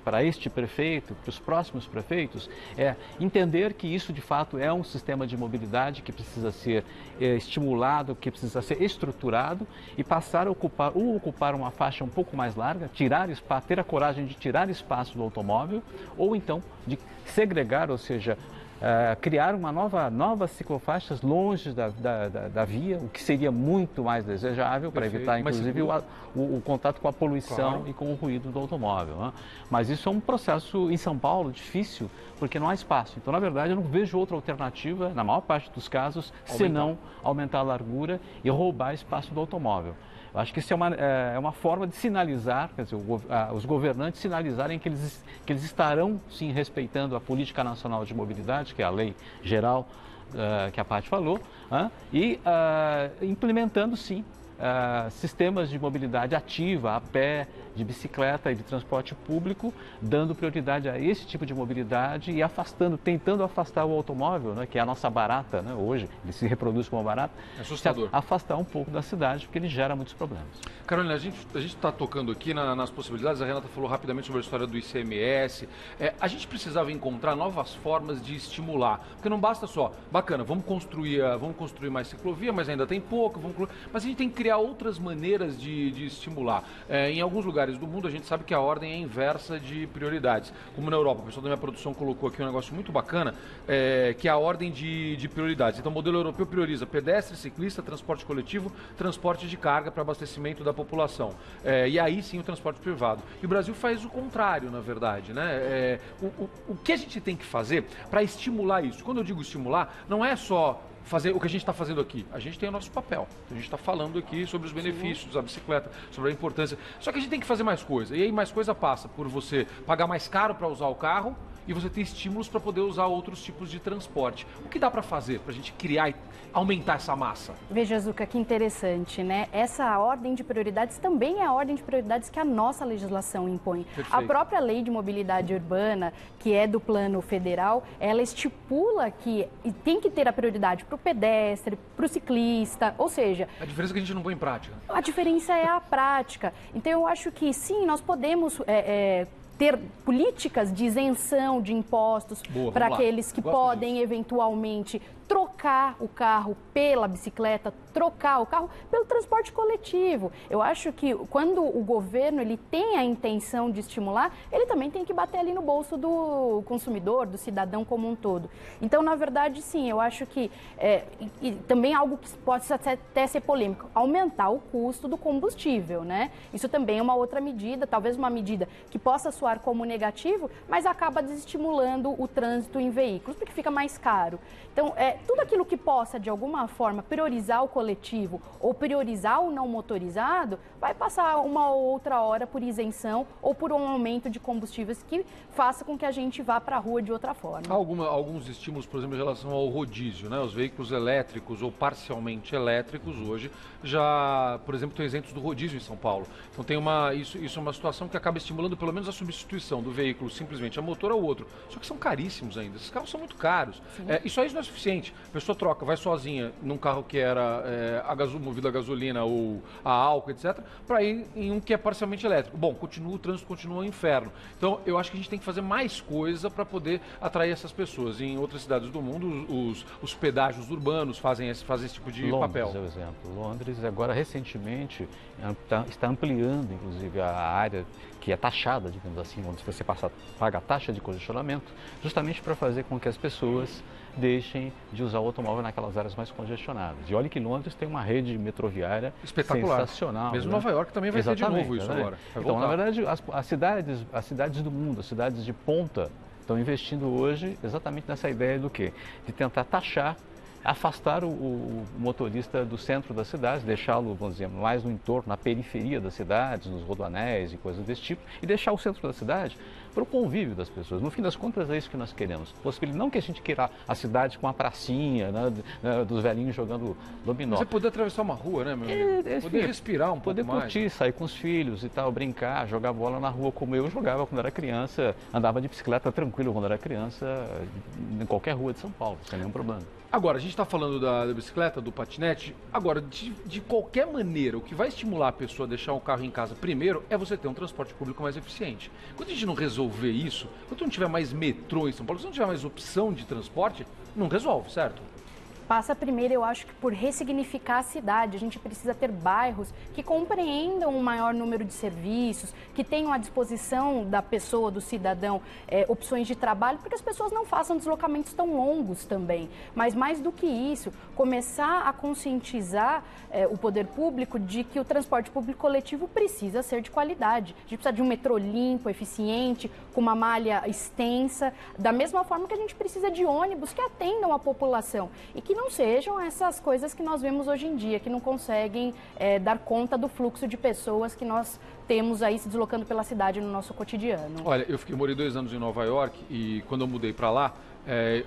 para este prefeito, para os próximos prefeitos, é entender que isso de fato é um sistema de mobilidade que precisa ser estimulado, que precisa ser estruturado e passar a ocupar uma faixa um pouco mais larga, ter a coragem de tirar espaço do automóvel, ou então de segregar, ou seja, criar uma nova ciclofaixas longe da via, o que seria muito mais desejável para evitar, inclusive, o contato com a poluição e com o ruído do automóvel. Né? Mas isso é um processo, em São Paulo, difícil, porque não há espaço. Então, na verdade, eu não vejo outra alternativa, na maior parte dos casos, senão aumentar a largura e roubar espaço do automóvel. Eu acho que isso é uma forma de sinalizar, quer dizer, os governantes sinalizarem que eles estarão, sim, respeitando a Política Nacional de Mobilidade, que é a lei geral que a Paty falou, e implementando, sim, sistemas de mobilidade ativa, a pé, de bicicleta e de transporte público, dando prioridade a esse tipo de mobilidade e tentando afastar o automóvel, né, que é a nossa barata, né, hoje, ele se reproduz como barata, assustador. Afastar um pouco da cidade, porque ele gera muitos problemas. Carolina, a gente está tocando aqui nas possibilidades, a Renata falou rapidamente sobre a história do ICMS, a gente precisava encontrar novas formas de estimular, porque não basta só, bacana, vamos construir mais ciclovia, mas ainda tem pouco, mas a gente tem que criar outras maneiras de estimular. Em alguns lugares do mundo, a gente sabe que a ordem é inversa de prioridades. Como na Europa, o pessoal da minha produção colocou aqui um negócio muito bacana, que é a ordem de prioridades. Então, o modelo europeu prioriza pedestre, ciclista, transporte coletivo, transporte de carga para abastecimento da população. E aí, sim, o transporte privado. E o Brasil faz o contrário, na verdade, né? O que a gente tem que fazer para estimular isso? Quando eu digo estimular, não é só fazer o que a gente está fazendo aqui. A gente tem o nosso papel. A gente está falando aqui sobre os benefícios da bicicleta, sobre a importância. Só que a gente tem que fazer mais coisa. E aí mais coisa passa por você pagar mais caro para usar o carro e você ter estímulos para poder usar outros tipos de transporte. O que dá para fazer para a gente criar e aumentar essa massa? Veja, Zucca, que interessante, né? Essa ordem de prioridades também é a ordem de prioridades que a nossa legislação impõe. Perfeito. A própria Lei de Mobilidade Urbana, que é do Plano Federal, ela estipula que tem que ter a prioridade para o pedestre, para o ciclista, ou seja... A diferença é que a gente não põe em prática. A diferença é a prática. Então, eu acho que, sim, nós podemos... ter políticas de isenção de impostos para aqueles que podem eventualmente trocar o carro pela bicicleta, trocar o carro pelo transporte coletivo. Eu acho que quando o governo ele tem a intenção de estimular, ele também tem que bater ali no bolso do consumidor, do cidadão como um todo. Então, na verdade, sim, eu acho que e também algo que pode até ser polêmico, aumentar o custo do combustível, né? Isso também é uma outra medida, talvez uma medida que possa soar como negativo, mas acaba desestimulando o trânsito em veículos, porque fica mais caro. Então, tudo aquilo que possa, de alguma forma, priorizar o coletivo ou priorizar o não motorizado, vai passar uma ou outra hora por isenção ou por um aumento de combustíveis que faça com que a gente vá para a rua de outra forma. Há alguns estímulos, por exemplo, em relação ao rodízio, né? Os veículos elétricos ou parcialmente elétricos hoje já, por exemplo, estão isentos do rodízio em São Paulo. Então isso é uma situação que acaba estimulando pelo menos a substituição do veículo simplesmente a motor ao outro. Só que são caríssimos ainda, esses carros são muito caros. Isso aí não é suficiente. A pessoa troca, vai sozinha num carro que era movido a gasolina ou a álcool, etc., para ir em um que é parcialmente elétrico. Bom, o trânsito continua um inferno. Então, eu acho que a gente tem que fazer mais coisa para poder atrair essas pessoas. Em outras cidades do mundo, os pedágios urbanos fazem esse tipo de papel. Londres é o exemplo. Londres, agora, recentemente, está ampliando, inclusive, a área que é taxada, digamos assim, onde você paga a taxa de congestionamento, justamente para fazer com que as pessoas deixem de usar o automóvel naquelas áreas mais congestionadas. E olha que Londres tem uma rede metroviária espetacular, sensacional. Mesmo né? Nova York também vai ter de novo isso agora. Então, na verdade, as cidades do mundo, as cidades de ponta, estão investindo hoje exatamente nessa ideia do quê? De tentar taxar, afastar o motorista do centro das cidades, deixá-lo, vamos dizer, mais no entorno, na periferia das cidades, nos rodoanéis e coisas desse tipo, e deixar o centro da cidade para o convívio das pessoas. No fim das contas, é isso que nós queremos. Não que a gente queira a cidade com uma pracinha, né, dos velhinhos jogando dominó. Você poder atravessar uma rua, né, meu amigo? Poder respirar um pouco mais. Poder curtir, sair com os filhos e tal, brincar, jogar bola na rua como eu jogava quando era criança, andava de bicicleta tranquilo quando era criança, em qualquer rua de São Paulo, sem nenhum problema. Agora, a gente está falando da bicicleta, do patinete. Agora, de qualquer maneira, o que vai estimular a pessoa a deixar o carro em casa primeiro é você ter um transporte público mais eficiente. Quando a gente não resolver isso, quando não tiver mais metrô em São Paulo, se não tiver mais opção de transporte, não resolve, certo? Passa primeiro, eu acho que por ressignificar a cidade. A gente precisa ter bairros que compreendam um maior número de serviços, que tenham à disposição da pessoa, do cidadão, opções de trabalho, porque as pessoas não façam deslocamentos tão longos também. Mas mais do que isso, começar a conscientizar o poder público de que o transporte público coletivo precisa ser de qualidade. A gente precisa de um metrô limpo, eficiente, com uma malha extensa, da mesma forma que a gente precisa de ônibus que atendam a população e que não sejam essas coisas que nós vemos hoje em dia, que não conseguem dar conta do fluxo de pessoas que nós temos aí se deslocando pela cidade no nosso cotidiano. Olha, morei 2 anos em Nova York e quando eu mudei para lá,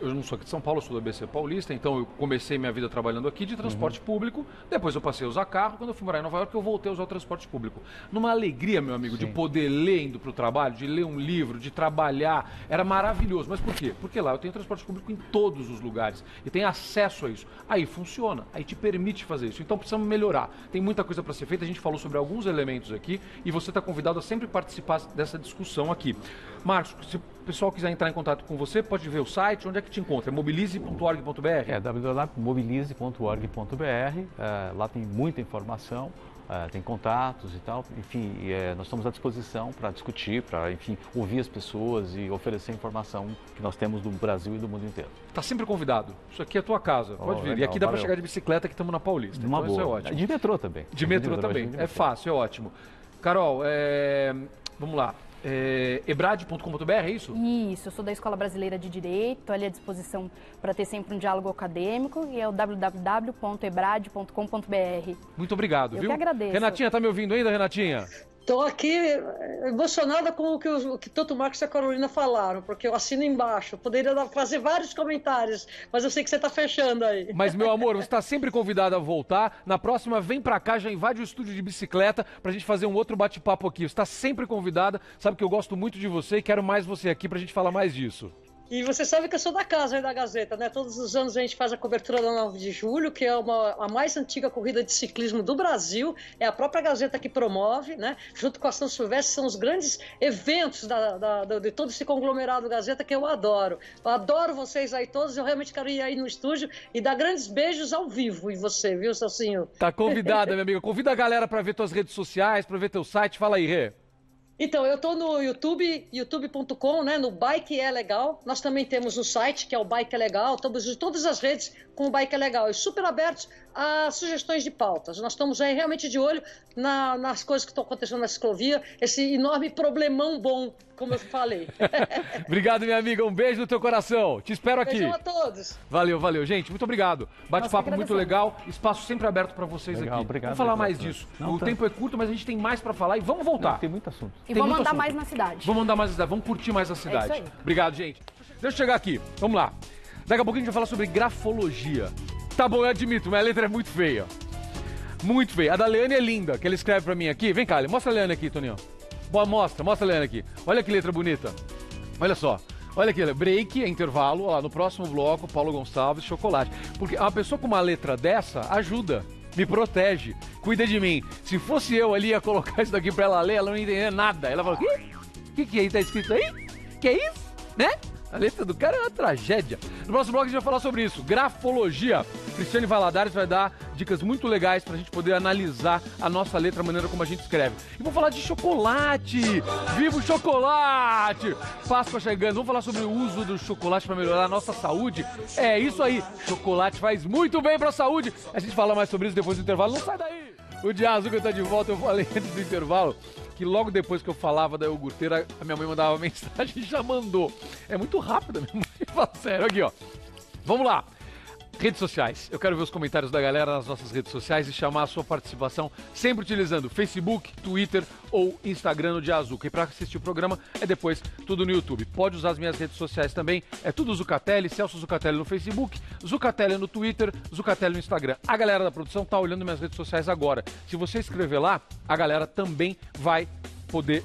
eu não sou aqui de São Paulo, eu sou do ABC Paulista, então eu comecei minha vida trabalhando aqui de transporte público, depois eu passei a usar carro, quando eu fui morar em Nova York eu voltei a usar o transporte público. Numa alegria, meu amigo, de poder ler indo para o trabalho, de ler um livro, de trabalhar, era maravilhoso. Mas por quê? Porque lá eu tenho transporte público em todos os lugares e tenho acesso a isso. Aí funciona, aí te permite fazer isso. Então precisamos melhorar. Tem muita coisa para ser feita, a gente falou sobre alguns elementos aqui e você está convidado a sempre participar dessa discussão aqui. Marcos, se o pessoal quiser entrar em contato com você, pode ver o site, onde é que te encontra? É mobilize.org.br? É www.mobilize.org.br, lá tem muita informação, tem contatos e tal, enfim, nós estamos à disposição para discutir, para, enfim, ouvir as pessoas e oferecer informação que nós temos do Brasil e do mundo inteiro. Está sempre convidado, isso aqui é a tua casa, pode vir. Legal, e aqui dá para chegar de bicicleta que estamos na Paulista, então isso é ótimo. De metrô também. De metrô também, é fácil, é ótimo. Carol, vamos lá. Ebrad.com.br, é isso? Isso, eu sou da Escola Brasileira de Direito, ali à disposição para ter sempre um diálogo acadêmico e é o www.ebrad.com.br. Muito obrigado, viu? Eu que agradeço. Renatinha, tá me ouvindo ainda, Renatinha? Estou aqui emocionada com o que tanto o Marcos e a Carolina falaram, porque eu assino embaixo. Poderia fazer vários comentários, mas eu sei que você está fechando aí. Mas, meu amor, você está sempre convidada a voltar. Na próxima, vem pra cá, já invade o estúdio de bicicleta pra gente fazer um outro bate-papo aqui. Você está sempre convidada, sabe que eu gosto muito de você e quero mais você aqui pra gente falar mais disso. E você sabe que eu sou da casa aí da Gazeta, né? Todos os anos a gente faz a cobertura da 9 de julho, que é a mais antiga corrida de ciclismo do Brasil. É a própria Gazeta que promove, né? Junto com a São Silvestre, são os grandes eventos de todo esse conglomerado Gazeta que eu adoro. Eu adoro vocês aí todos, eu realmente quero ir aí no estúdio e dar grandes beijos ao vivo em você, viu, Celcinho? Tá convidada, minha amiga. Convida a galera pra ver tuas redes sociais, pra ver teu site. Fala aí, Rê. Então, eu tô no YouTube, youtube.com, né, no Bike é Legal. Nós também temos o site, que é o Bike é Legal. Estamos em todas as redes com o Bike é Legal. E super abertos a sugestões de pautas. Nós estamos aí realmente de olho nas coisas que estão acontecendo na ciclovia. Esse enorme problemão bom, como eu falei. Obrigado, minha amiga. Um beijo no teu coração. Te espero aqui. Beijão a todos. Valeu, valeu. Gente, muito obrigado. Bate-papo muito legal. Espaço sempre aberto para vocês legal, aqui. Obrigado. Vamos falar mais disso. O tempo é curto, mas a gente tem mais para falar e vamos voltar. Não, tem muito assunto. E vamos andar mais na cidade. Vamos andar mais na cidade. Vamos curtir mais a cidade. É isso aí. Obrigado, gente. Deixa eu chegar aqui. Vamos lá. Daqui a pouquinho a gente vai falar sobre grafologia. Tá bom, eu admito, mas a letra é muito feia. Muito feia. A da Leane é linda, que ela escreve pra mim aqui. Vem cá, mostra a Leane aqui, Toninho. Mostra a Leane aqui. Olha que letra bonita. Olha só. Olha aqui, break, é intervalo. Olha lá, no próximo bloco, Paulo Gonçalves, chocolate. Porque uma pessoa com uma letra dessa ajuda, me protege, cuida de mim. Se fosse eu ali, ia colocar isso daqui pra ela ler, ela não ia entender nada. Ela fala, o que aí tá escrito aí? Que é isso? Né? A letra do cara é uma tragédia. No próximo bloco a gente vai falar sobre isso, grafologia. Cristiane Valadares vai dar dicas muito legais pra gente poder analisar a nossa letra, a maneira como a gente escreve. E vamos falar de chocolate! Viva o chocolate! Páscoa chegando, vamos falar sobre o uso do chocolate pra melhorar a nossa saúde. É isso aí, chocolate faz muito bem pra saúde. A gente fala mais sobre isso depois do intervalo, não sai daí! O Dia Azul que tá de volta, eu falei antes do intervalo que logo depois que eu falava da iogurteira, a minha mãe mandava mensagem e já mandou. É muito rápido, minha mãe. Fala sério, aqui ó. Vamos lá. Redes sociais. Eu quero ver os comentários da galera nas nossas redes sociais e chamar a sua participação sempre utilizando Facebook, Twitter ou Instagram no Dia Azul. E para assistir o programa é depois tudo no YouTube. Pode usar as minhas redes sociais também. É tudo Zucatelli, Celso Zucatelli no Facebook, Zucatelli no Twitter, Zucatelli no Instagram. A galera da produção tá olhando minhas redes sociais agora. Se você escrever lá, a galera também vai poder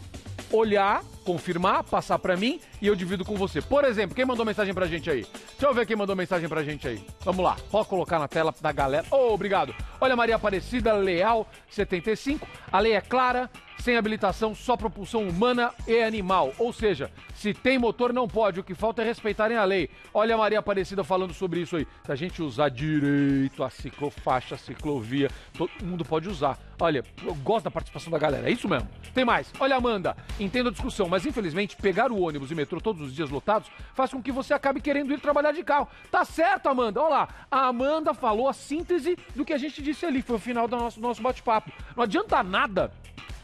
olhar, confirmar, passar pra mim e eu divido com você. Por exemplo, quem mandou mensagem pra gente aí? Deixa eu ver quem mandou mensagem pra gente aí. Vamos lá, pode colocar na tela da galera. Oh, obrigado. Olha, Maria Aparecida Leal, 75. A lei é clara, sem habilitação, só propulsão humana e animal. Ou seja, se tem motor não pode, o que falta é respeitarem a lei. Olha a Maria Aparecida falando sobre isso aí. Se a gente usar direito a ciclofaixa, a ciclovia, todo mundo pode usar. Olha, eu gosto da participação da galera, é isso mesmo. Tem mais. Olha, Amanda, entendo a discussão, mas infelizmente pegar o ônibus e metrô todos os dias lotados faz com que você acabe querendo ir trabalhar de carro. Tá certo, Amanda? Olha lá, a Amanda falou a síntese do que a gente disse ali, foi o final do nosso bate-papo. Não adianta nada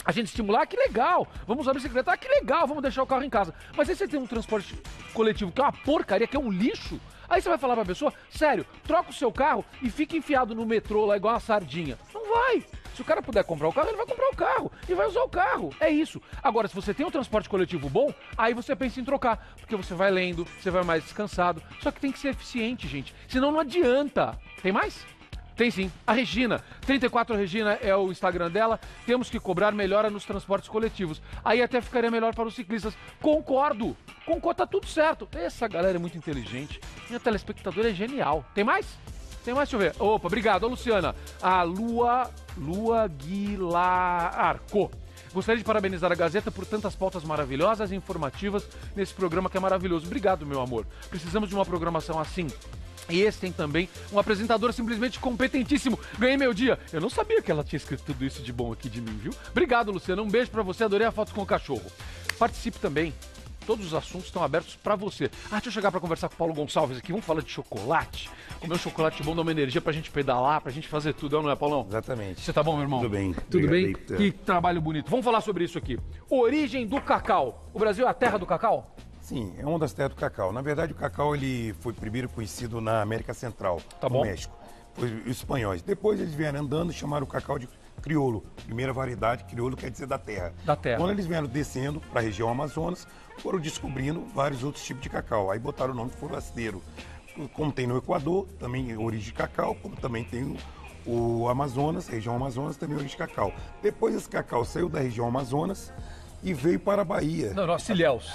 a gente estimular, que legal, vamos usar a bicicleta, que legal, vamos deixar o carro em casa. Mas aí você tem um transporte coletivo que é uma porcaria, que é um lixo, aí você vai falar pra pessoa, sério, troca o seu carro e fica enfiado no metrô lá igual uma sardinha. Não vai. Se o cara puder comprar o carro, ele vai comprar o carro e vai usar o carro. É isso. Agora, se você tem um transporte coletivo bom, aí você pensa em trocar, porque você vai lendo, você vai mais descansado. Só que tem que ser eficiente, gente. Senão não adianta. Tem mais? Tem sim. A Regina, 34 Regina é o Instagram dela. Temos que cobrar melhora nos transportes coletivos. Aí até ficaria melhor para os ciclistas. Concordo. Tá tudo certo. Essa galera é muito inteligente. Minha telespectadora é genial. Tem mais? Tem mais? Deixa eu ver. Opa, obrigado. Ô, Luciana. A Lua Guilarco. Gostaria de parabenizar a Gazeta por tantas pautas maravilhosas e informativas nesse programa que é maravilhoso. Obrigado, meu amor. Precisamos de uma programação assim. E esse tem também um apresentador simplesmente competentíssimo. Ganhei meu dia. Eu não sabia que ela tinha escrito tudo isso de bom aqui de mim, viu? Obrigado, Luciana. Um beijo pra você. Adorei a foto com o cachorro. Participe também. Todos os assuntos estão abertos pra você. Deixa eu chegar pra conversar com o Paulo Gonçalves aqui. Vamos falar de chocolate. Comer um chocolate bom dá uma energia pra gente pedalar, pra gente fazer tudo, não é, Paulão? Exatamente. Você tá bom, meu irmão? Tudo bem. Tudo bem? Obrigado. Que trabalho bonito. Vamos falar sobre isso aqui. Origem do cacau. O Brasil é a terra do cacau? Sim, é uma das terras do cacau. Na verdade, o cacau ele foi primeiro conhecido na América Central, no México. Os espanhóis. Depois eles vieram andando e chamaram o cacau de crioulo. Primeira variedade, crioulo quer dizer da terra. Da terra. Quando eles vieram descendo para a região Amazonas, foram descobrindo vários outros tipos de cacau. Aí botaram o nome de forasteiro. Como tem no Equador, também origem de cacau, como também tem o Amazonas, região Amazonas, também origem de cacau. Depois esse cacau saiu da região Amazonas e veio para a Bahia. Não, nossa, Ilhéus.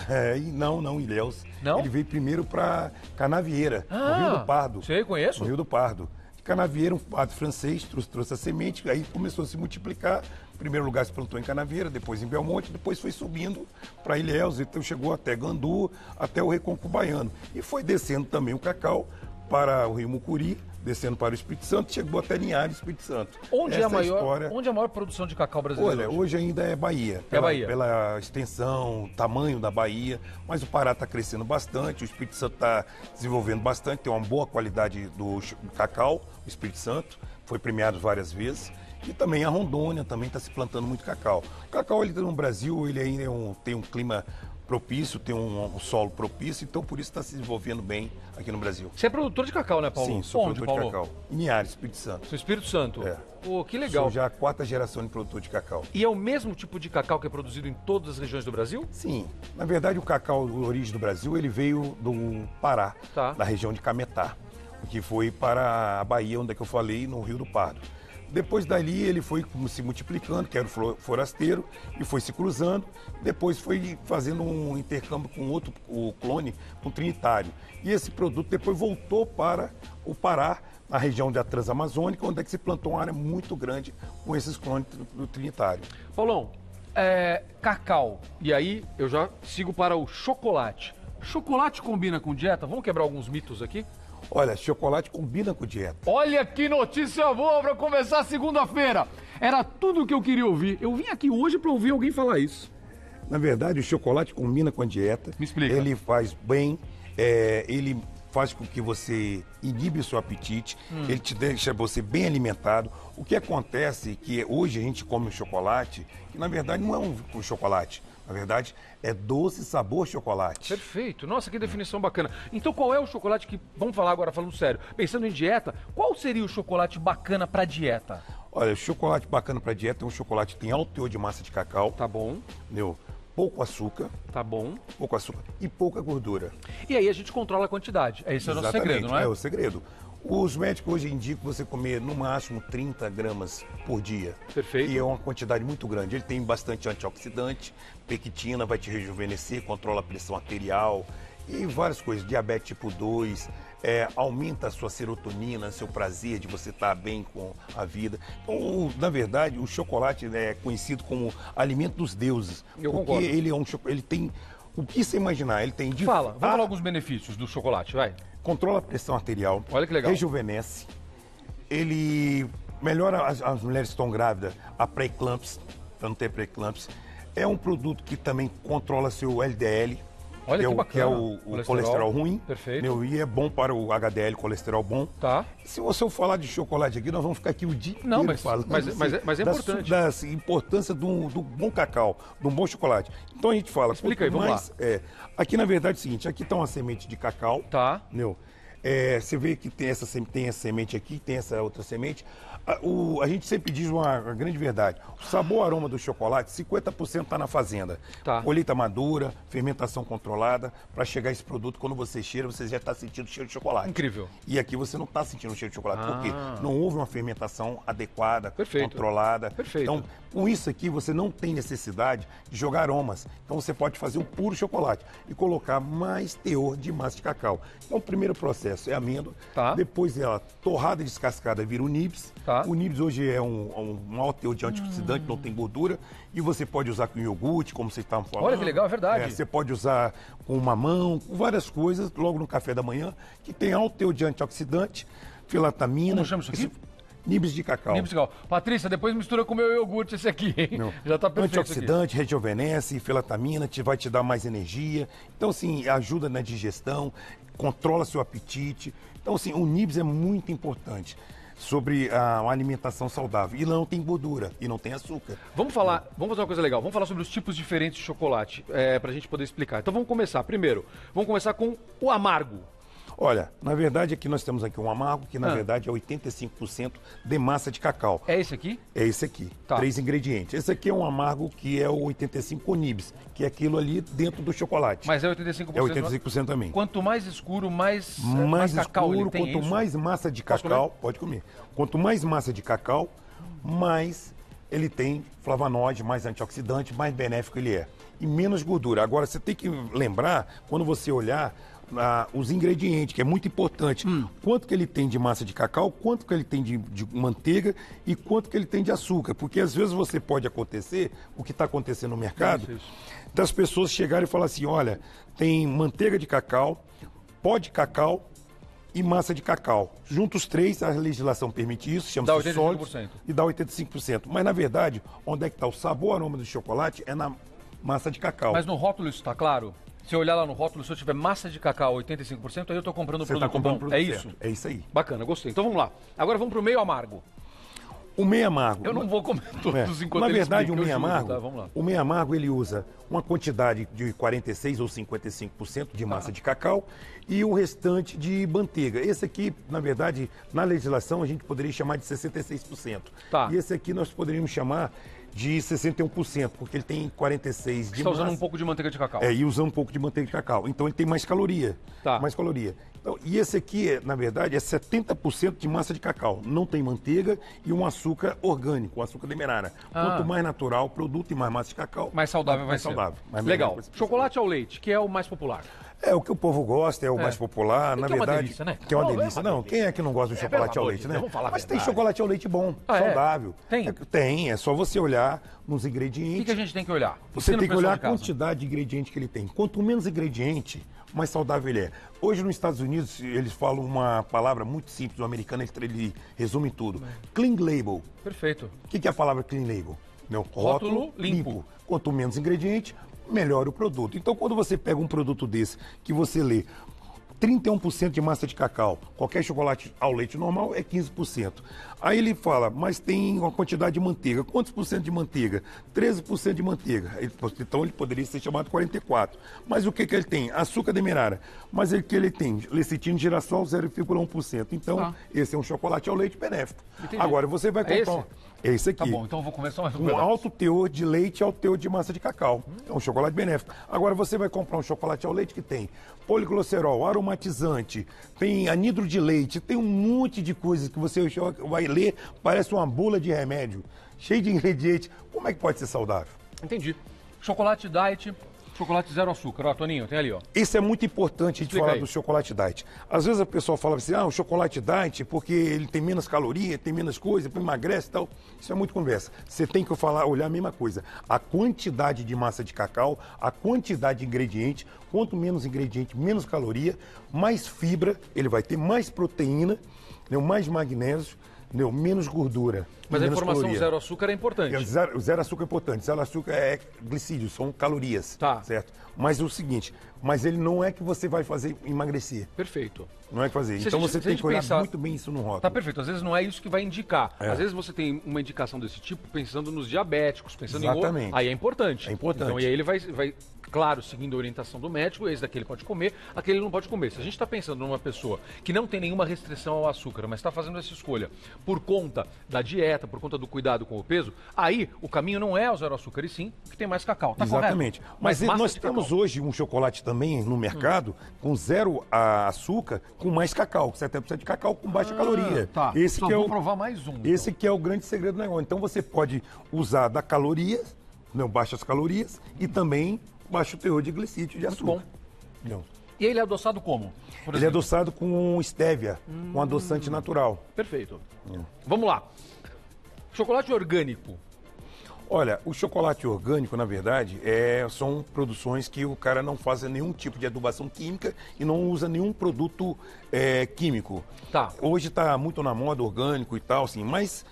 Não, Ilhéus. Não? Ele veio primeiro para Canavieira, no Rio do Pardo. Sei, conheço. No Rio do Pardo. Canavieira, um padre francês, trouxe a semente, aí começou a se multiplicar. Em primeiro lugar se plantou em Canavieira, depois em Belmonte, depois foi subindo para Ilhéus, então chegou até Gandu, até o Recôncavo Baiano. E foi descendo também o cacau para o Rio Mucuri, descendo para o Espírito Santo, chegou até Linhares, Espírito Santo. Onde é a maior produção de cacau brasileiro? Olha, hoje ainda é Bahia. Pela extensão, tamanho da Bahia, mas o Pará está crescendo bastante, o Espírito Santo está desenvolvendo bastante, tem uma boa qualidade do cacau, o Espírito Santo, foi premiado várias vezes. E também a Rondônia também está se plantando muito cacau. O cacau ele, no Brasil ele ainda tem um clima propício, tem um solo propício, então por isso está se desenvolvendo bem aqui no Brasil. Você é produtor de cacau, né, Paulo? Sim, sou Onde, produtor Paulo? de cacau. Em Linhares, Espírito Santo. No Espírito Santo? É. Pô, que legal. Sou já a 4ª geração de produtor de cacau. E é o mesmo tipo de cacau que é produzido em todas as regiões do Brasil? Sim. Na verdade, o cacau, a origem do Brasil, ele veio do Pará, da região de Cametá, que foi para a Bahia, onde é que eu falei, no Rio do Pardo. Depois dali ele foi se multiplicando, que era o forasteiro, e foi se cruzando. Depois foi fazendo um intercâmbio com o clone, com o trinitário. E esse produto depois voltou para o Pará, na região da Transamazônica, onde é que se plantou uma área muito grande com esses clones do trinitário. Paulão, cacau, e aí eu já sigo para o chocolate. Chocolate combina com dieta? Vamos quebrar alguns mitos aqui? Olha, chocolate combina com dieta. Olha que notícia boa para começar segunda-feira. Era tudo o que eu queria ouvir. Eu vim aqui hoje para ouvir alguém falar isso. Na verdade, o chocolate combina com a dieta. Me explica. Ele faz bem, ele faz com que você inibe o seu apetite, ele te deixa você bem alimentado. O que acontece é que hoje a gente come o chocolate, que na verdade não é um chocolate. Na verdade, é doce sabor chocolate. Perfeito. Nossa, que definição bacana. Então, qual é o chocolate que... Vamos falar agora, falando sério. Pensando em dieta, qual seria o chocolate bacana para dieta? Olha, o chocolate bacana para dieta é um chocolate que tem alto teor de massa de cacau. Tá bom. Entendeu? Pouco açúcar. Tá bom. Pouco açúcar e pouca gordura. E aí a gente controla a quantidade. Esse é o nosso segredo, não é? É o segredo. Os médicos hoje indicam você comer no máximo 30 gramas por dia. Perfeito. E é uma quantidade muito grande. Ele tem bastante antioxidante, pectina, vai te rejuvenescer, controla a pressão arterial e várias coisas. Diabetes tipo 2, aumenta a sua serotonina, seu prazer de você estar bem com a vida. Então, na verdade, o chocolate é conhecido como alimento dos deuses. Eu concordo. Porque ele tem... O que você imaginar, ele tem... Vamos falar alguns benefícios do chocolate, vai. Controla a pressão arterial. Olha que legal. Rejuvenesce. Ele melhora as mulheres que estão grávidas, a pré-eclâmpsia, para não ter pré-eclâmpsia. É um produto que também controla seu LDL. Olha que bacana. Que é o colesterol ruim. Perfeito. E é bom para o HDL, colesterol bom. Tá. Se você falar de chocolate aqui, nós vamos ficar aqui o dia inteiro falando. Mas é importante. Da importância do bom cacau, do bom chocolate. Então a gente fala... Explica aí, vamos lá. Aqui, na verdade, é o seguinte, aqui está uma semente de cacau. Tá. Entendeu? Você vê que tem essa semente aqui, tem essa outra semente. A gente sempre diz uma grande verdade. O sabor, aroma do chocolate, 50% está na fazenda. Tá. Colheita madura, fermentação controlada. Para chegar esse produto, quando você cheira, você já está sentindo o cheiro de chocolate. Incrível. E aqui você não está sentindo o cheiro de chocolate. Por quê? Não houve uma fermentação adequada, controlada. Perfeito. Então, com isso aqui, você não tem necessidade de jogar aromas. Então, você pode fazer um puro chocolate e colocar mais teor de massa de cacau. Então, o primeiro processo é a amêndoa. Tá. Depois, ela torrada e descascada vira o nibs. Tá. O nibs hoje é um alto teor de antioxidante, não tem gordura. E você pode usar com iogurte, como vocês estavam falando. Olha que legal, é verdade. Você pode usar com mamão, com várias coisas, logo no café da manhã, que tem alto teor de antioxidante, filatamina. Como chama isso aqui? Nibs de cacau. Nibs de cacau. Patrícia, depois mistura com o meu iogurte esse aqui, hein? Não. Já tá perfeito. Antioxidante, rejuvenesce, filatamina, vai te dar mais energia. Então, assim, ajuda na digestão, controla seu apetite. Então, assim, o Nibs é muito importante sobre uma alimentação saudável. E não tem gordura, e não tem açúcar. Vamos fazer uma coisa legal. Vamos falar sobre os tipos diferentes de chocolate, pra gente poder explicar. Então vamos começar. Primeiro, vamos começar com o amargo. Olha, na verdade aqui nós temos aqui um amargo que na verdade é 85% de massa de cacau. É esse aqui? É esse aqui, tá. 3 ingredientes. Esse aqui é um amargo que é o 85 nibs, que é aquilo ali dentro do chocolate. Mas é 85%? É 85% também. Quanto mais escuro, mais cacau ele tem. Mais massa de cacau, pode comer. Quanto mais massa de cacau, mais ele tem flavonoide, mais antioxidante, mais benéfico ele é. E menos gordura. Agora, você tem que lembrar, quando você olhar os ingredientes, que é muito importante. Quanto que ele tem de massa de cacau, quanto que ele tem de manteiga e quanto que ele tem de açúcar. Porque às vezes você pode acontecer, o que está acontecendo no mercado, das pessoas chegarem e falar assim, olha, tem manteiga de cacau, pó de cacau e massa de cacau. Juntos os três, a legislação permite isso, chama-se sólidos, e dá 85%. Mas na verdade, onde é que está o sabor, o aroma do chocolate é na massa de cacau. Mas no rótulo isso está claro? Se eu olhar lá no rótulo, se eu tiver massa de cacau 85%, aí eu estou comprando o produto bom. Produto certo. É isso aí. Bacana, gostei. Então vamos lá. Agora vamos para o meio amargo. O meio amargo. Eu não vou comer todos enquanto Na verdade, explica, o meio amargo, tá, vamos lá. o meio amargo ele usa uma quantidade de 46 ou 55% de massa de cacau e o restante de manteiga. Esse aqui, na verdade, na legislação a gente poderia chamar de 66%. Tá. E esse aqui nós poderíamos chamar de 61%, porque ele tem 46 de Você está usando um pouco de manteiga de cacau. E usando um pouco de manteiga de cacau. Então ele tem mais caloria. Tá. Mais caloria. Então, e esse aqui, na verdade, é 70% de massa de cacau. Não tem manteiga e um açúcar orgânico, um açúcar demerara. Quanto mais natural o produto e mais massa de cacau, mais saudável vai ser. Legal. Chocolate ao leite, que é o mais popular. É o que o povo gosta, é o mais popular, na verdade. É uma delícia, né? Que é uma delícia. Não, quem é que não gosta de chocolate ao leite, né? Mas tem chocolate ao leite bom, saudável. Tem, é só você olhar nos ingredientes. O que a gente tem que olhar? Você tem que olhar a quantidade de ingredientes que ele tem. Quanto menos ingrediente, mais saudável ele é. Hoje nos Estados Unidos, eles falam uma palavra muito simples, o americano ele resume tudo. Clean label. Perfeito. O que é a palavra clean label? Rótulo limpo. Quanto menos ingrediente, melhor o produto. Então, quando você pega um produto desse, que você lê 31% de massa de cacau, qualquer chocolate ao leite normal é 15%. Aí ele fala, mas tem uma quantidade de manteiga. Quantos por cento de manteiga? 13% de manteiga. Então ele poderia ser chamado 44%. Mas o que ele tem? Açúcar demerara. Mas o que ele tem? Lecitina de girassol, 0,1%. Então, esse é um chocolate ao leite benéfico. Entendi. Agora, você vai comprar... Esse aqui. Tá bom, então eu vou comer só mais um pedaço. Alto teor de leite e alto teor de massa de cacau. É um chocolate benéfico. Agora você vai comprar um chocolate ao leite que tem poliglicerol, aromatizante, tem anidro de leite, tem um monte de coisas que você vai ler, parece uma bula de remédio, cheio de ingredientes. Como é que pode ser saudável? Entendi. Chocolate diet, chocolate zero açúcar. Ó, Toninho, tem ali, ó. Isso é muito importante a gente falar do chocolate diet. Às vezes a pessoa fala assim, o chocolate diet porque ele tem menos caloria, tem menos coisa, emagrece e tal. Isso é muito conversa. Você tem que olhar a mesma coisa. A quantidade de massa de cacau, a quantidade de ingrediente, quanto menos ingrediente, menos caloria, mais fibra, ele vai ter mais proteína, mais magnésio, menos gordura. Mas a informação zero açúcar é importante. O zero açúcar é importante. Zero açúcar é glicídio, são calorias. Tá. Certo? Mas é o seguinte, mas ele não é que você vai fazer emagrecer. Perfeito. Não é que fazer. Então você tem que olhar muito bem isso no rótulo. Tá perfeito. Às vezes não é isso que vai indicar. Às vezes você tem uma indicação desse tipo pensando nos diabéticos, pensando Exatamente. Aí é importante. É importante. Então, e aí ele vai, claro, seguindo a orientação do médico, esse daqui ele pode comer, aquele ele não pode comer. Se a gente está pensando numa pessoa que não tem nenhuma restrição ao açúcar, mas está fazendo essa escolha por conta da dieta, por conta do cuidado com o peso, aí o caminho não é o zero açúcar, e sim que tem mais cacau. Tá Exatamente. Correto? Mas nós temos hoje um chocolate também no mercado com zero açúcar, com mais cacau, 70% de cacau com baixa caloria. Tá. Esse Só que vou provar mais um. Esse que é o grande segredo do negócio. Então você pode usar da caloria, baixas calorias, e também baixo teor de glicídio de açúcar. Muito bom. E ele é adoçado como? Ele é adoçado com stevia, um adoçante natural. Perfeito. Vamos lá. Chocolate orgânico. Olha, o chocolate orgânico, na verdade, são produções que o cara não faz nenhum tipo de adubação química e não usa nenhum produto químico. Tá. Hoje está muito na moda orgânico e tal, assim, mas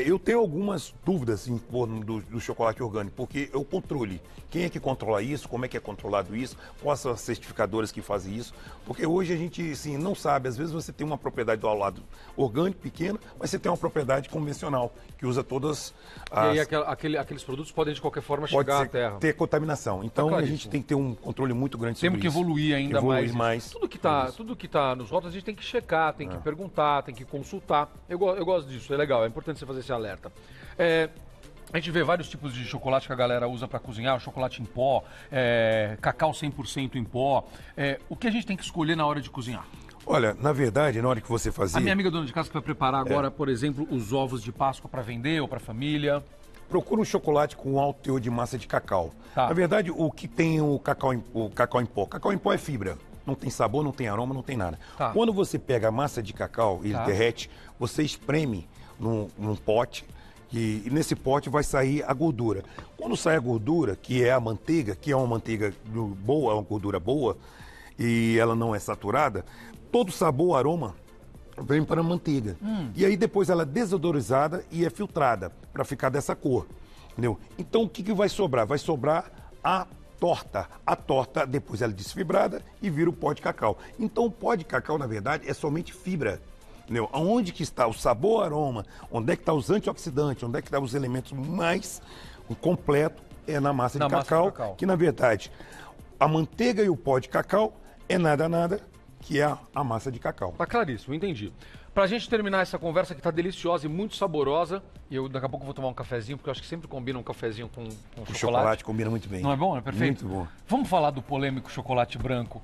eu tenho algumas dúvidas em torno do chocolate orgânico, porque é o controle. Quem é que controla isso? Como é que é controlado isso? Quais são as certificadoras que fazem isso? Porque hoje a gente assim, não sabe. Às vezes você tem uma propriedade ao lado orgânico, pequena, mas você tem uma propriedade convencional, que usa todas as... E aí aqueles produtos podem de qualquer forma chegar à terra. Ter contaminação. Então a gente tem que ter um controle muito grande sobre isso. Temos que evoluir ainda mais. Tudo que tá nos rótulos a gente tem que checar, tem que perguntar, tem que consultar. Eu gosto disso, é legal, é importante você fazer esse alerta. A gente vê vários tipos de chocolate que a galera usa para cozinhar, chocolate em pó, cacau 100% em pó. O que a gente tem que escolher na hora de cozinhar? Olha, na verdade, na hora que você fazia... A minha amiga dona de casa que vai preparar agora, por exemplo, os ovos de Páscoa para vender ou para família. procura um chocolate com alto teor de massa de cacau. Tá. Na verdade, o que tem o cacau em pó? Cacau em pó é fibra. Não tem sabor, não tem aroma, não tem nada. Tá. Quando você pega a massa de cacau e ele derrete, você espreme num pote e nesse pote vai sair a gordura. Quando sai a gordura, que é a manteiga, que é uma manteiga boa, uma gordura boa, e ela não é saturada, todo sabor, aroma vem para a manteiga. E aí depois ela é desodorizada e é filtrada para ficar dessa cor. Entendeu? Então o que vai sobrar? Vai sobrar a torta. A torta depois ela é desfibrada e vira o pó de cacau. Então o pó de cacau, na verdade, é somente fibra. Entendeu? Onde que está o sabor, aroma, onde é que está os antioxidantes, onde é que está os elementos mais completo é na massa de cacau, que na verdade a manteiga e o pó de cacau é nada que é a massa de cacau. Tá claríssimo, entendi. Pra gente terminar essa conversa que tá deliciosa e muito saborosa, e eu daqui a pouco vou tomar um cafezinho, porque eu acho que sempre combina um cafezinho com chocolate. O chocolate combina muito bem. Não é bom? É perfeito? Muito bom. Vamos falar do polêmico chocolate branco.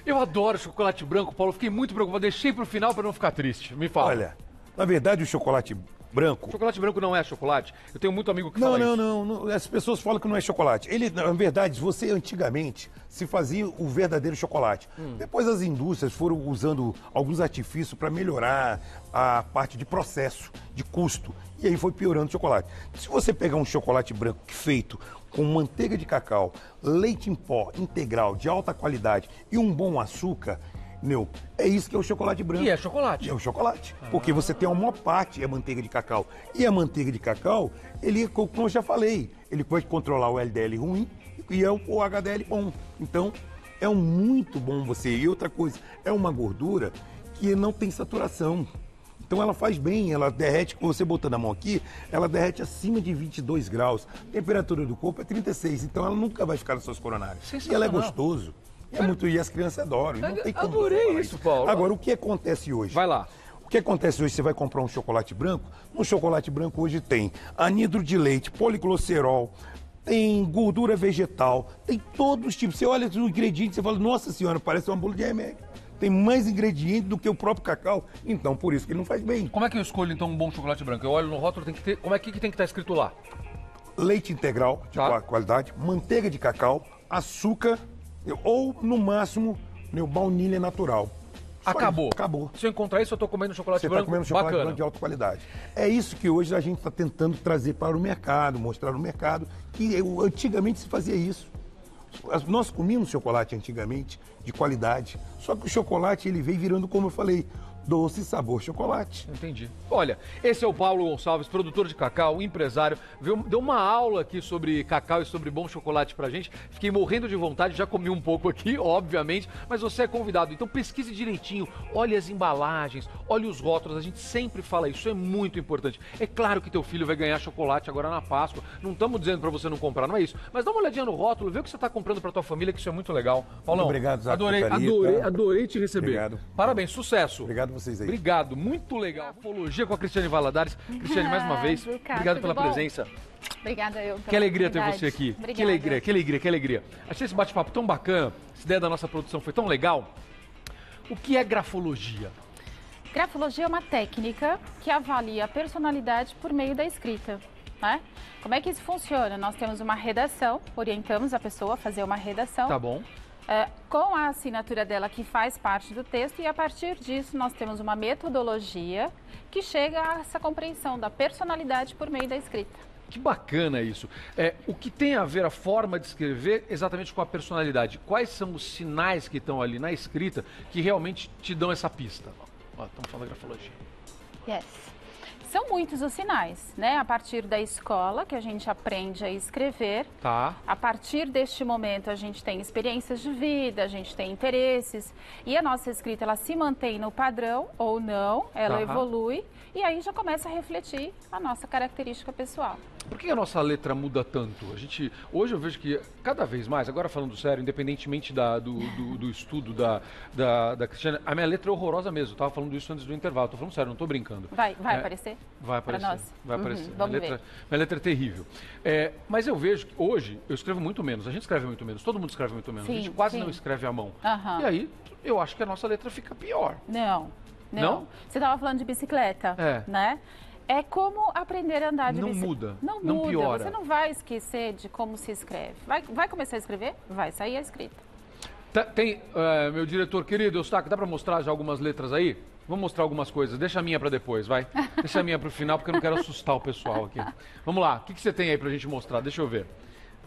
Eu adoro chocolate branco, Paulo. Fiquei muito preocupado. Deixei pro final para não ficar triste. Me fala. Olha, na verdade o chocolate branco... Chocolate branco não é chocolate? Eu tenho muito amigo que fala isso. Não. As pessoas falam que não é chocolate. Ele, na verdade, você antigamente se fazia o verdadeiro chocolate. Depois as indústrias foram usando alguns artifícios para melhorar a parte de processo, de custo. E aí foi piorando o chocolate. Se você pegar um chocolate branco feito com manteiga de cacau, leite em pó integral de alta qualidade e um bom açúcar... é isso que é o chocolate branco. E é chocolate. É o chocolate. Porque você tem a maior parte, é manteiga de cacau. E a manteiga de cacau, ele, como eu já falei, ele vai controlar o LDL ruim e é o HDL bom. Então, é muito bom você. E outra coisa, é uma gordura que não tem saturação. Então ela faz bem, ela derrete, com você botando a mão aqui, ela derrete acima de 22 graus. A temperatura do corpo é 36, então ela nunca vai ficar nas suas coronárias. E ela é gostoso. É muito, e as crianças adoram. Não tem como adorei isso, Paulo. Agora, o que acontece hoje? Vai lá. O que acontece hoje? Você vai comprar um chocolate branco. No chocolate branco hoje tem anidro de leite, poliglicerol, tem gordura vegetal, tem todos os tipos. Você olha os ingredientes e fala, nossa senhora, parece uma bolo de remédio. Tem mais ingredientes do que o próprio cacau. Então, por isso que ele não faz bem. Como é que eu escolho, então, um bom chocolate branco? Eu olho no rótulo, tem que ter... Como é que tem que estar escrito lá? Leite integral, de qualidade, manteiga de cacau, açúcar... ou, no máximo, baunilha natural. Acabou. Acabou. Se eu encontrar isso, eu estou comendo chocolate branco. Você está comendo chocolate branco de alta qualidade. É isso que hoje a gente está tentando trazer para o mercado, mostrar no mercado, que antigamente se fazia isso. Nós comíamos chocolate antigamente de qualidade, só que o chocolate ele veio virando, como eu falei, doce sabor chocolate. Entendi. Olha, esse é o Paulo Gonçalves, produtor de cacau, empresário. Deu uma aula aqui sobre cacau e sobre bom chocolate pra gente. Fiquei morrendo de vontade, já comi um pouco aqui, obviamente, mas você é convidado. Então pesquise direitinho, olhe as embalagens, olhe os rótulos. A gente sempre fala isso, é muito importante. É claro que teu filho vai ganhar chocolate agora na Páscoa. Não estamos dizendo pra você não comprar, não é isso. Mas dá uma olhadinha no rótulo, vê o que você tá comprando pra tua família, que isso é muito legal. Paulão, muito obrigado, Zac. Adorei te receber. Obrigado. Parabéns, sucesso. Obrigado vocês aí. Obrigado, muito legal. Apologia com a Cristiane Valadares. Cristiane, mais uma vez, obrigado pela presença. Obrigada, eu. Que alegria ter você aqui. Obrigada. Que alegria. Achei esse bate-papo tão bacana, essa ideia da nossa produção foi tão legal. O que é grafologia? Grafologia é uma técnica que avalia a personalidade por meio da escrita. Né? Como é que isso funciona? Nós temos uma redação, orientamos a pessoa a fazer uma redação. Tá bom. Com a assinatura dela que faz parte do texto e a partir disso nós temos uma metodologia que chega a essa compreensão da personalidade por meio da escrita. Que bacana isso. O que tem a ver a forma de escrever exatamente com a personalidade? Quais são os sinais que estão ali na escrita que realmente te dão essa pista? Estamos falando da grafologia. Yes. São muitos os sinais, né? A partir da escola, que a gente aprende a escrever. Tá. A partir deste momento, a gente tem experiências de vida, a gente tem interesses. E a nossa escrita, ela se mantém no padrão ou não, ela evolui. E aí já começa a refletir a nossa característica pessoal. Por que a nossa letra muda tanto? Hoje eu vejo que cada vez mais, agora falando sério, independentemente do estudo da Cristiane, a minha letra é horrorosa mesmo. Eu estava falando isso antes do intervalo, estou falando sério, não estou brincando. Vai aparecer? Vai aparecer. Pra nós? Vai aparecer. Vamos ver. Minha letra é terrível. Mas eu vejo que hoje eu escrevo muito menos, a gente escreve muito menos, todo mundo escreve muito menos. Sim, a gente quase não escreve à mão. E aí eu acho que a nossa letra fica pior. Não? Você estava falando de bicicleta, né? É como aprender a andar de bicicleta. Muda, não muda, piora. Você não vai esquecer de como se escreve. Vai começar a escrever? Vai sair a escrita. Tem, meu diretor querido, Eustáquio, dá para mostrar já algumas letras aí? Vamos mostrar algumas coisas. Deixa a minha para depois, vai. Deixa a minha para o final, porque eu não quero assustar o pessoal aqui. Vamos lá, o que você tem aí para a gente mostrar? Deixa eu ver.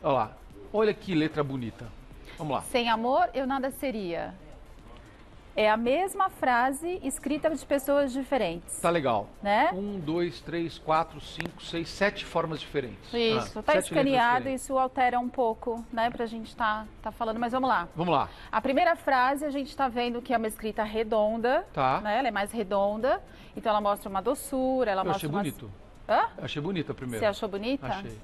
Olha lá, olha que letra bonita. Vamos lá. Sem amor, eu nada seria. É a mesma frase escrita de pessoas diferentes. Tá legal. Né? 1, 2, 3, 4, 5, 6, 7 formas diferentes. Isso, tá escaneado, isso altera um pouco, né, pra gente tá falando, mas vamos lá. Vamos lá. A primeira frase a gente tá vendo que é uma escrita redonda, tá. Né? Ela é mais redonda, então ela mostra uma doçura, ela mostra achei bonito. Hã? Achei bonita a primeira. Você achou bonita? Achei,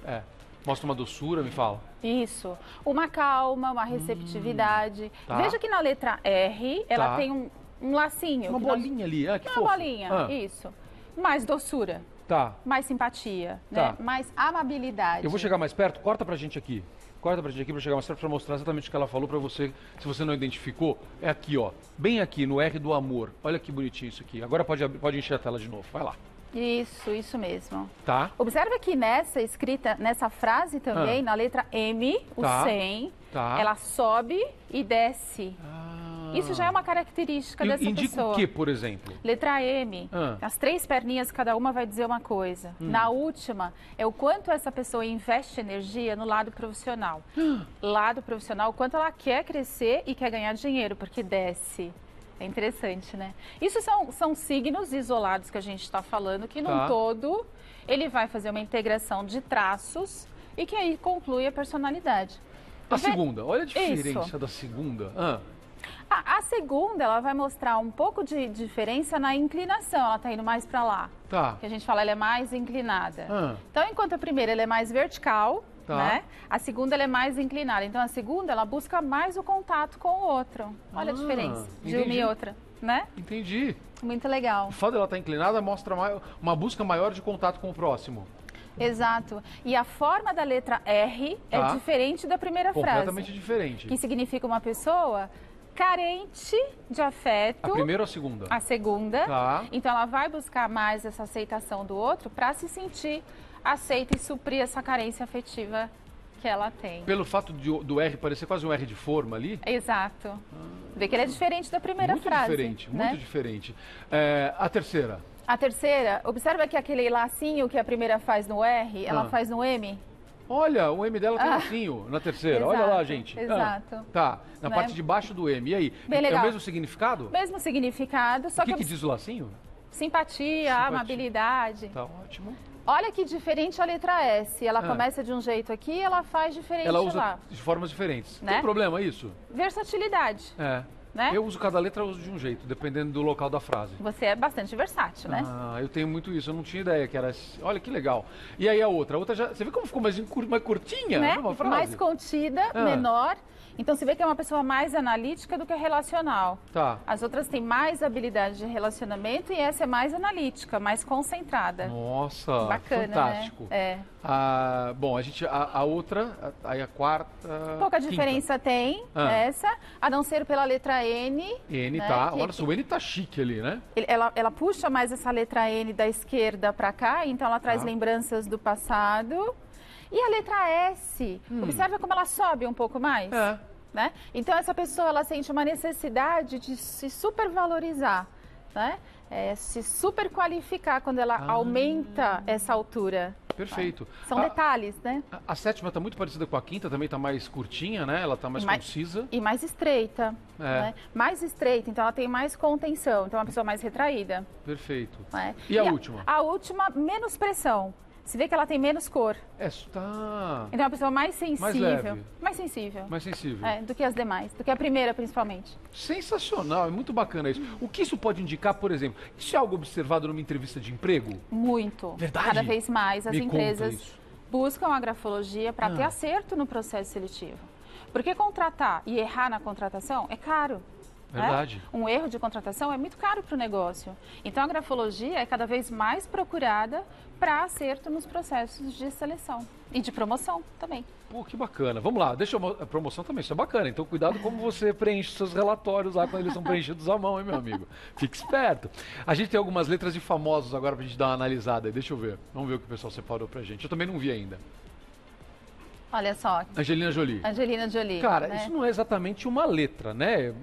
Mostra uma doçura, me fala. Isso. Uma calma, uma receptividade. Tá. Veja que na letra R, ela tem um lacinho. Uma bolinha ali, que uma fofo. Bolinha, isso. Mais doçura. Tá. Mais simpatia, né? Mais amabilidade. Eu vou chegar mais perto, corta pra gente aqui. Corta pra gente aqui pra chegar mais perto pra mostrar exatamente o que ela falou pra você. Se você não identificou, é aqui, ó. Bem aqui, no R do amor. Olha que bonitinho isso aqui. Agora pode encher a tela de novo. Vai lá. Isso mesmo. Tá. Observa que nessa frase também, na letra M, o sem, ela sobe e desce. Isso já é uma característica dessa indica pessoa. Indica o que, por exemplo? Letra M, as 3 perninhas, cada uma vai dizer uma coisa. Na última, é o quanto essa pessoa investe energia no lado profissional. Lado profissional, o quanto ela quer crescer e quer ganhar dinheiro, porque desce. É interessante, né? Isso são signos isolados que a gente está falando, que num todo ele vai fazer uma integração de traços e que aí conclui a personalidade. A segunda, olha a diferença da segunda. A segunda, ela vai mostrar um pouco de diferença na inclinação, ela está indo mais para lá. Tá. Que a gente fala, ela é mais inclinada. Então, enquanto a primeira ela é mais vertical, né? A segunda ela é mais inclinada. Então, a segunda, ela busca mais o contato com o outro. Olha a diferença de uma e outra, né? Entendi. Muito legal. O fato dela estar inclinada mostra uma busca maior de contato com o próximo. Exato. E a forma da letra R é diferente da primeira frase. Completamente diferente. Que significa uma pessoa carente de afeto. A primeira ou a segunda? A segunda. Tá. Então, ela vai buscar mais essa aceitação do outro para se sentir aceita e suprir essa carência afetiva que ela tem. Pelo fato do R parecer quase um R de forma ali? Exato. Vê que ele é diferente da primeira frase. Muito diferente. A terceira? A terceira, observa que aquele lacinho que a primeira faz no R, ela faz no M. Olha, o M dela tem lacinho na terceira. Exato, olha lá, gente. Exato. Tá, na parte de baixo do M. E aí? Bem legal. É o mesmo significado? Mesmo significado, só que diz o lacinho? Simpatia, amabilidade. Tá ótimo. Olha que diferente a letra S. Ela começa de um jeito aqui, ela faz diferente lá. Ela usa de formas diferentes. Né? Tem problema isso? Versatilidade. Né? Eu uso cada letra, eu uso de um jeito, dependendo do local da frase. Você é bastante versátil, né? Eu tenho muito isso, eu não tinha ideia que era... Olha que legal. E aí a outra já... Você vê como ficou mais curtinha, né? Uma frase? Mais contida, menor. Então, você vê que é uma pessoa mais analítica do que relacional. Tá. As outras têm mais habilidade de relacionamento e essa é mais analítica, mais concentrada. Nossa, bacana, fantástico. Né? Bom, a outra, aí a quarta... Pouca diferença tem essa, a não ser pela letra N. N, né? Tá. Olha só, o N tá chique ali, né? Ela puxa mais essa letra N da esquerda para cá, então ela traz lembranças do passado. E a letra S, observa como ela sobe um pouco mais. Né? Então, essa pessoa ela sente uma necessidade de se supervalorizar, né? Se super qualificar quando ela aumenta essa altura. Perfeito. São detalhes, né? A sétima está muito parecida com a quinta, também está mais curtinha, né? Ela está mais concisa. E mais estreita. Né? Mais estreita, então ela tem mais contenção. Então, é uma pessoa mais retraída. Perfeito. Né? E a última? A última, menos pressão. Você vê que ela tem menos cor. Tá. Então é uma pessoa mais sensível. Mais leve. Mais sensível. Mais sensível. Do que as demais. Do que a primeira, principalmente. Sensacional, é muito bacana isso. O que isso pode indicar, por exemplo? Isso é algo observado numa entrevista de emprego? Muito. Verdade? Cada vez mais as empresas isso. buscam a grafologia para ter acerto no processo seletivo. Porque contratar e errar na contratação é caro. Verdade. Né? Um erro de contratação é muito caro para o negócio. Então, a grafologia é cada vez mais procurada para acerto nos processos de seleção e de promoção também. Pô, que bacana. Vamos lá, a promoção também, isso é bacana. Então, cuidado como você preenche seus relatórios lá quando eles são preenchidos à mão, hein, meu amigo? Fique esperto. A gente tem algumas letras de famosos agora pra gente dar uma analisada aí. Deixa eu ver. Vamos ver o que o pessoal separou pra gente. Eu também não vi ainda. Olha só. Angelina Jolie. Angelina Jolie. Cara, né? isso não é exatamente uma letra, né?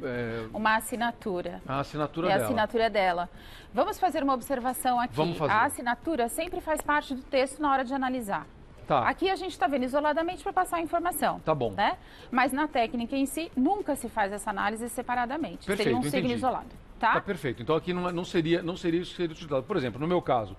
Uma assinatura. A assinatura dela. É a assinatura dela. Vamos fazer uma observação aqui. Vamos fazer. A assinatura sempre faz parte do texto na hora de analisar. Tá. Aqui a gente está vendo isoladamente para passar a informação. Tá bom. Né? Mas na técnica em si, nunca se faz essa análise separadamente. Perfeito, seria um signo entendi. isolado. Tá? Perfeito. Então aqui não seria isso que seria utilizado. Por exemplo, no meu caso,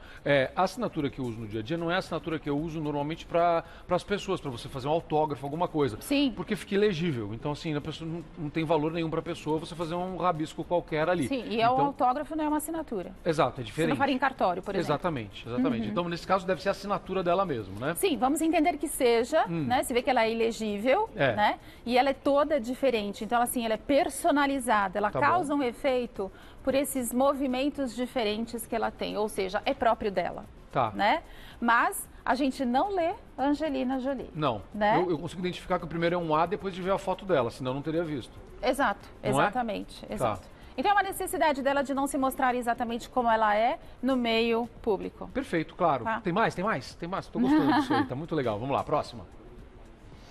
a assinatura que eu uso no dia a dia não é a assinatura que eu uso normalmente para as pessoas, para você fazer um autógrafo, alguma coisa. Sim. Porque fica ilegível. Então, assim, a pessoa não tem valor nenhum para a pessoa você fazer um rabisco qualquer ali. Sim, e então, o autógrafo não é uma assinatura. Exato, é diferente. Você não faria em cartório, por exemplo. Exatamente. Então, nesse caso, deve ser a assinatura dela mesmo, né? Sim, vamos entender que seja, né? Você vê que ela é ilegível, né? E ela é toda diferente. Então, assim, ela é personalizada, ela causa um efeito por esses movimentos diferentes que ela tem, ou seja, é próprio dela, né? Mas a gente não lê Angelina Jolie. Não, né? eu consigo identificar que o primeiro é um A depois de ver a foto dela, senão eu não teria visto. Exato, não exatamente, é? exato. Então é uma necessidade dela de não se mostrar exatamente como ela é no meio público. Perfeito, claro. Tá. Tem mais? Estou gostando disso aí, tá muito legal. Vamos lá, próxima.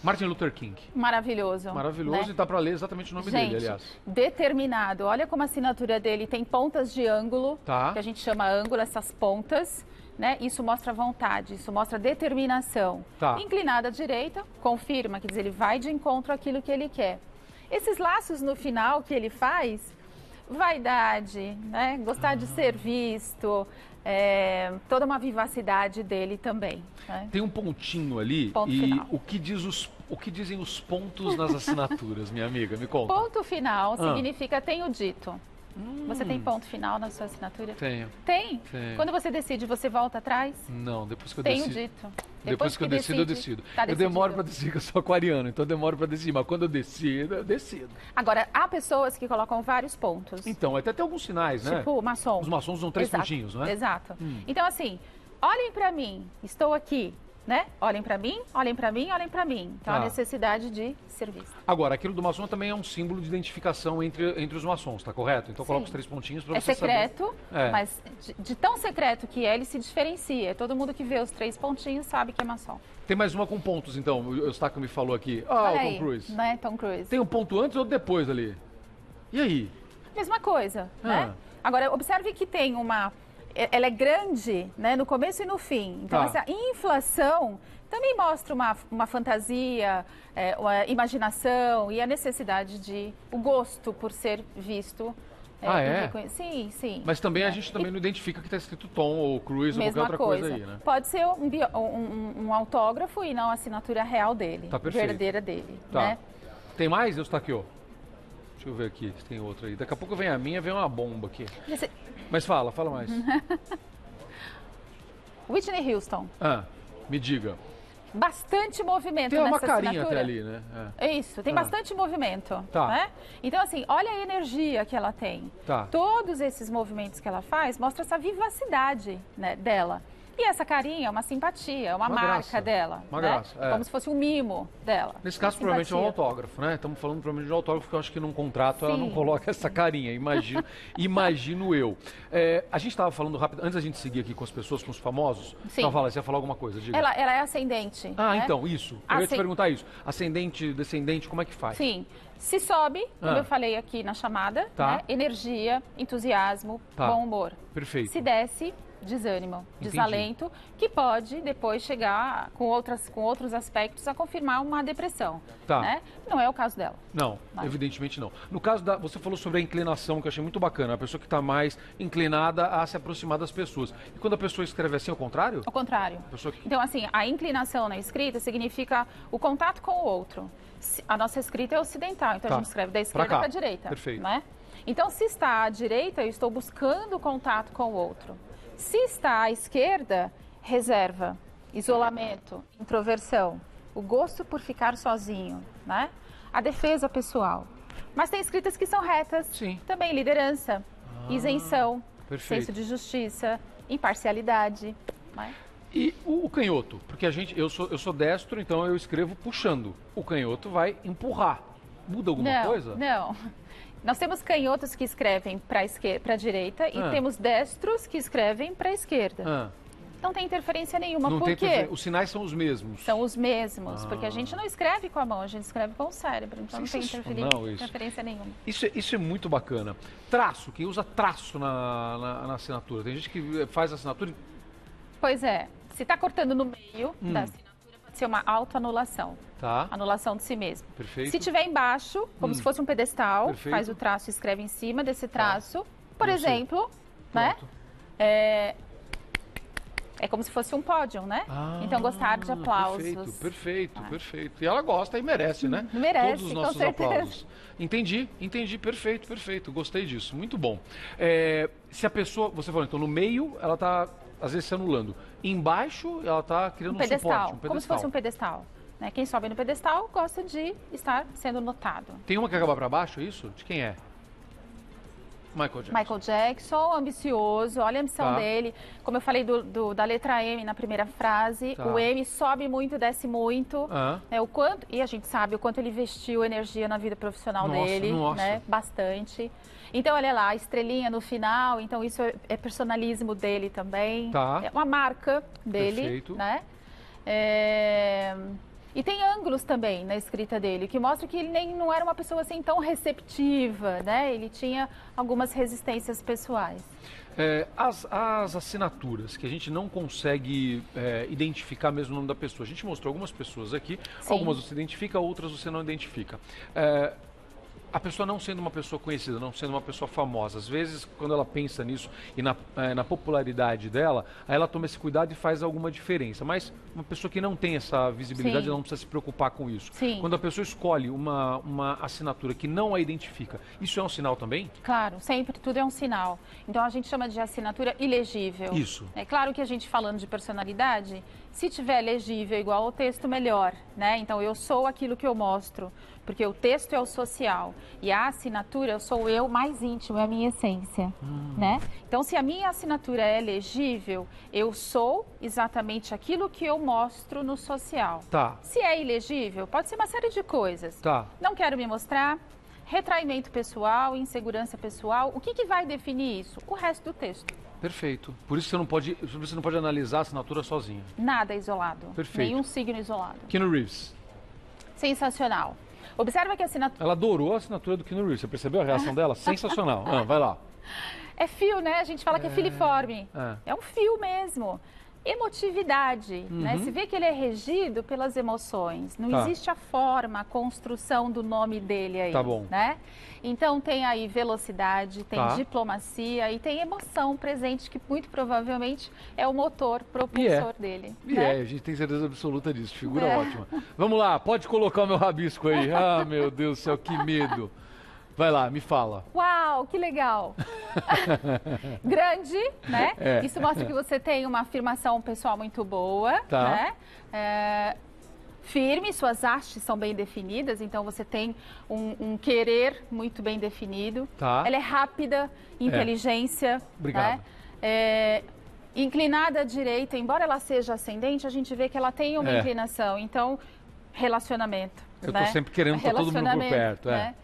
Martin Luther King. Maravilhoso. Maravilhoso, né? E tá para ler exatamente o nome dele, aliás. Determinado. Olha como a assinatura dele tem pontas de ângulo, que a gente chama ângulo, essas pontas, né? Isso mostra vontade, isso mostra determinação. Inclinada à direita, confirma, quer dizer, ele vai de encontro àquilo que ele quer. Esses laços no final que ele faz, vaidade, né? Gostar de ser visto, toda uma vivacidade dele também. Né? Tem um pontinho ali final. O que dizem os pontos nas assinaturas, minha amiga? Me conta. Ponto final significa tenho dito. Você tem ponto final na sua assinatura? Tenho. Tem? Quando você decide, você volta atrás? Não, depois que eu tenho decido. Depois dito. Depois que eu decido, eu decido. Tá eu demoro para decidir, que eu sou aquariano, então eu demoro para decidir. Mas quando eu decido. Agora, há pessoas que colocam vários pontos. Então, até tem alguns sinais, né? Tipo o maçom. Os maçons usam 3 pontinhos, não é? Exato. Então, assim, olhem para mim, estou aqui. Né? Olhem para mim, olhem para mim, olhem para mim. Então, a necessidade de serviço. Agora, aquilo do maçom também é um símbolo de identificação entre os maçons, tá correto? Então, coloca os 3 pontinhos para você saber. É secreto, mas de tão secreto que é, ele se diferencia. Todo mundo que vê os 3 pontinhos sabe que é maçom. Tem mais uma com pontos, então. O Eustáquio me falou aqui. Ah, o Tom Cruise. Né? Tom Cruise. Tem um ponto antes ou depois ali? E aí? Mesma coisa, né? Agora, observe que tem ela é grande, né, no começo e no fim. Então, essa inflação também mostra uma fantasia, uma imaginação e a necessidade o gosto por ser visto. Sim, sim. Mas também a gente também não identifica que está escrito Tom ou Cruise ou qualquer outra coisa aí, né? Pode ser um autógrafo e não a assinatura real dele, verdadeira dele. Né? Tem mais, Eustáquio? Deixa eu ver aqui se tem outra aí. Daqui a pouco vem a minha, vem uma bomba aqui. Mas fala mais. Whitney Houston. Me diga. Bastante movimento nessa assinatura. Tem uma carinha até ali, né? Isso, tem bastante movimento. Né? Então, assim, olha a energia que ela tem. Todos esses movimentos que ela faz mostram essa vivacidade, né, dela. E essa carinha é uma simpatia, é uma marca graça, dela. Uma né? graça. Como se fosse um mimo dela. Nesse caso, provavelmente é um autógrafo, né? Estamos falando provavelmente de um autógrafo, porque eu acho que num contrato ela não coloca essa carinha, imagino eu. A gente estava falando rápido, antes da gente seguir aqui com as pessoas, com os famosos. Então fala, você ia falar alguma coisa, diga. Ela é ascendente. Né? Então, isso. Eu ia te perguntar isso. Ascendente, descendente, como é que faz? Sim. Se sobe, como eu falei aqui na chamada, né? Energia, entusiasmo, bom humor. Perfeito. Se desce, desânimo, desalento, que pode depois chegar com outros aspectos a confirmar uma depressão. Né? Não é o caso dela. Não, evidentemente não. No caso você falou sobre a inclinação, que eu achei muito bacana. A pessoa que está mais inclinada a se aproximar das pessoas. E quando a pessoa escreve assim, é o contrário? Ao contrário. Então, assim, a inclinação na escrita significa o contato com o outro. A nossa escrita é ocidental, então a gente escreve da esquerda para a direita. Perfeito. Né? Então, se está à direita, eu estou buscando contato com o outro. Se está à esquerda, reserva, isolamento, introversão, o gosto por ficar sozinho, né? A defesa pessoal. Mas tem escritas que são retas. Sim. Também liderança, isenção, perfeito. senso de justiça, imparcialidade. Né? E o canhoto? Porque eu sou destro, então eu escrevo puxando. O canhoto vai empurrar. Muda alguma coisa? Não. Nós temos canhotos que escrevem para a direita e temos destros que escrevem para a esquerda. Não tem interferência nenhuma. Por quê? Os sinais são os mesmos. São os mesmos, porque a gente não escreve com a mão, a gente escreve com o cérebro. Então não tem interferência nenhuma. Isso é muito bacana. Traço, quem usa traço na assinatura? Tem gente que faz a assinatura... Pois é. Se está cortando no meio da assinatura, pode ser uma autoanulação. Tá. Anulação de si mesmo. Perfeito. Se tiver embaixo, como se fosse um pedestal, perfeito. faz o traço e escreve em cima desse traço. Por exemplo, né? É como se fosse um pódio, né? Então, gostar de aplausos. Perfeito. E ela gosta e merece, né? Merece, todos os nossos com certeza. aplausos. Entendi. Perfeito. Gostei disso. Muito bom. Se a pessoa, você falou, então, no meio, ela está, às vezes, se anulando. Embaixo, ela está criando um suporte, um pedestal. Como se fosse um pedestal. Né? Quem sobe no pedestal gosta de estar sendo notado. Tem uma que acaba para baixo, é isso? De quem é? Michael Jackson, ambicioso, olha a ambição dele. Como eu falei da letra M na primeira frase, o M sobe muito, desce muito. E a gente sabe o quanto ele investiu energia na vida profissional dele, né? Bastante. Então, olha lá, a estrelinha no final, então isso é personalismo dele também. É uma marca dele, perfeito. Né? E tem ângulos também na escrita dele, que mostra que ele não era uma pessoa assim tão receptiva, né? Ele tinha algumas resistências pessoais. As assinaturas que a gente não consegue identificar mesmo o nome da pessoa. A gente mostrou algumas pessoas aqui, algumas você identifica, outras você não identifica. A pessoa não sendo uma pessoa conhecida, não sendo uma pessoa famosa, às vezes, quando ela pensa nisso e na popularidade dela, aí ela toma esse cuidado e faz alguma diferença. Mas uma pessoa que não tem essa visibilidade, ela não precisa se preocupar com isso. Quando a pessoa escolhe uma assinatura que não a identifica, isso é um sinal também? Claro, sempre tudo é um sinal. Então, a gente chama de assinatura ilegível. Isso. É claro que a gente falando de personalidade, se tiver legível igual ao texto, melhor, né? Então, eu sou aquilo que eu mostro. Porque o texto é o social e a assinatura sou eu mais íntimo, é a minha essência, né? Então, se a minha assinatura é legível, eu sou exatamente aquilo que eu mostro no social. Se é ilegível, pode ser uma série de coisas. Não quero me mostrar, retraimento pessoal, insegurança pessoal. O que vai definir isso? O resto do texto. Perfeito. Por isso você não pode analisar a assinatura sozinha. Nada isolado. Perfeito. Nenhum signo isolado. Keanu Reeves. Sensacional. Observa que a assinatura... Ela adorou a assinatura do Keanu Reeves. Você percebeu a reação dela? Sensacional. Vai lá. É fio, né? A gente fala que é filiforme. É um fio mesmo. Emotividade, né? Se vê que ele é regido pelas emoções. Não existe a forma, a construção do nome dele aí, né? Então tem aí velocidade, tem diplomacia e tem emoção presente, que muito provavelmente é o motor propulsor dele. A gente tem certeza absoluta disso. Figura ótima. Vamos lá, pode colocar o meu rabisco aí. Ah, meu Deus do céu, que medo. Vai lá, me fala. Uau, que legal. Grande, né? Isso mostra que você tem uma afirmação pessoal muito boa, né? Firme, suas hastes são bem definidas, então você tem um querer muito bem definido. Ela é rápida, inteligência. Obrigado. Né? Inclinada à direita, embora ela seja ascendente, a gente vê que ela tem uma inclinação. Então, relacionamento. Eu estou sempre querendo estar todo mundo por perto. Né?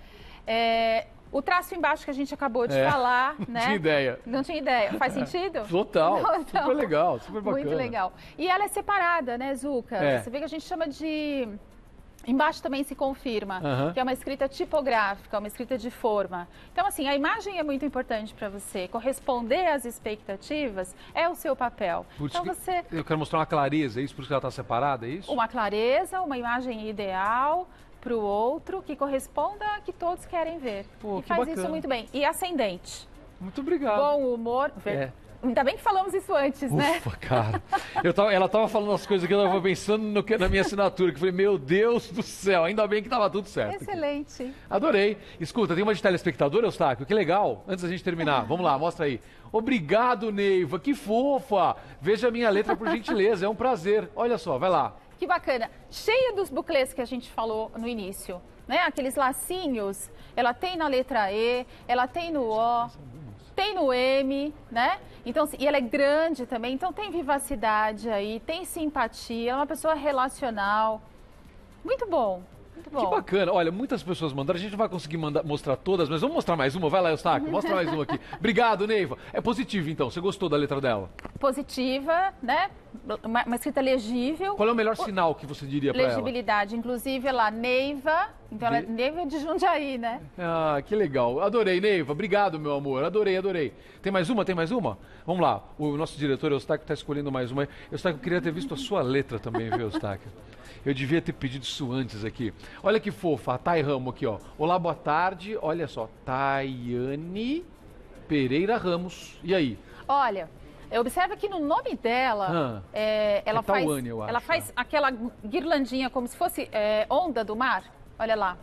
O traço embaixo que a gente acabou de falar, né? Não tinha ideia. Não tinha ideia. Faz sentido? Total. Super legal, super bacana. Muito legal. E ela é separada, né, Zucca? Você vê que a gente chama de... Embaixo também se confirma, que é uma escrita tipográfica, uma escrita de forma. Então, assim, a imagem é muito importante para você. Corresponder às expectativas é o seu papel. Então, eu quero mostrar uma clareza, é isso? Por isso que ela está separada, é isso? Uma clareza, uma imagem ideal para o outro, que corresponda a que todos querem ver. Pô, e faz isso muito bem. E ascendente. Muito obrigado. Bom humor. Ainda bem que falamos isso antes, né? Ufa, cara. Ela estava falando as coisas que eu estava pensando na minha assinatura, que eu falei, meu Deus do céu, ainda bem que estava tudo certo. Excelente. Aqui. Adorei. Escuta, tem uma de telespectador, Eustáquio? Que legal. Antes da gente terminar, vamos lá, mostra aí. Obrigado, Neiva, que fofa. Veja a minha letra, por gentileza, é um prazer. Olha só, vai lá. que bacana. Cheia dos buclês que a gente falou no início, né? Aqueles lacinhos, ela tem na letra E, ela tem no O, tem no M, né? Então, e ela é grande também, então tem vivacidade aí, tem simpatia, é uma pessoa relacional. Muito bom. Muito bom. Que bacana. Olha, muitas pessoas mandaram. A gente não vai conseguir mostrar todas, mas vamos mostrar mais uma. Vai lá, Eustáquio. Mostra mais uma aqui. Obrigado, Neiva. É positivo, então. Você gostou da letra dela? Positiva, né? Uma escrita legível. Qual é o melhor sinal que você diria para ela? Legibilidade. Inclusive, ela Neiva. Então, ela é Neiva de Jundiaí, né? Ah, que legal. Adorei, Neiva. Obrigado, meu amor. Adorei, adorei. Tem mais uma? Tem mais uma? Vamos lá. O nosso diretor, Eustáquio, está escolhendo mais uma. Eustáquio, eu queria ter visto a sua letra também, viu, Eustáquio? Eu devia ter pedido isso antes aqui. Olha que fofa, a Thay Ramos aqui, ó. Olá, boa tarde. Olha só, Tayane Pereira Ramos. E aí? Olha, observa que no nome dela, ela faz, Tawane, eu acho, ela faz aquela guirlandinha como se fosse onda do mar. Olha lá.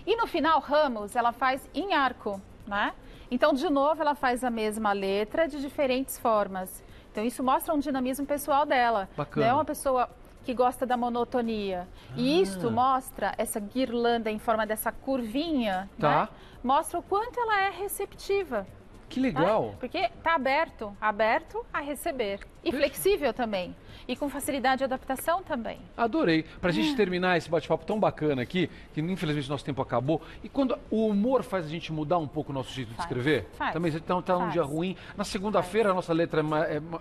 E no final, Ramos, ela faz em arco, né? Então, de novo, ela faz a mesma letra de diferentes formas. Então, isso mostra um dinamismo pessoal dela. Bacana. É uma pessoa que gosta da monotonia. E isto mostra, essa guirlanda em forma dessa curvinha, né? Mostra o quanto ela é receptiva. Que legal. Né? Porque está aberto a receber. E flexível também. E com facilidade de adaptação também. Adorei. Pra gente terminar esse bate-papo tão bacana aqui, que infelizmente nosso tempo acabou, e quando o humor faz a gente mudar um pouco o nosso jeito de escrever, também então tá um dia ruim. Na segunda-feira a nossa letra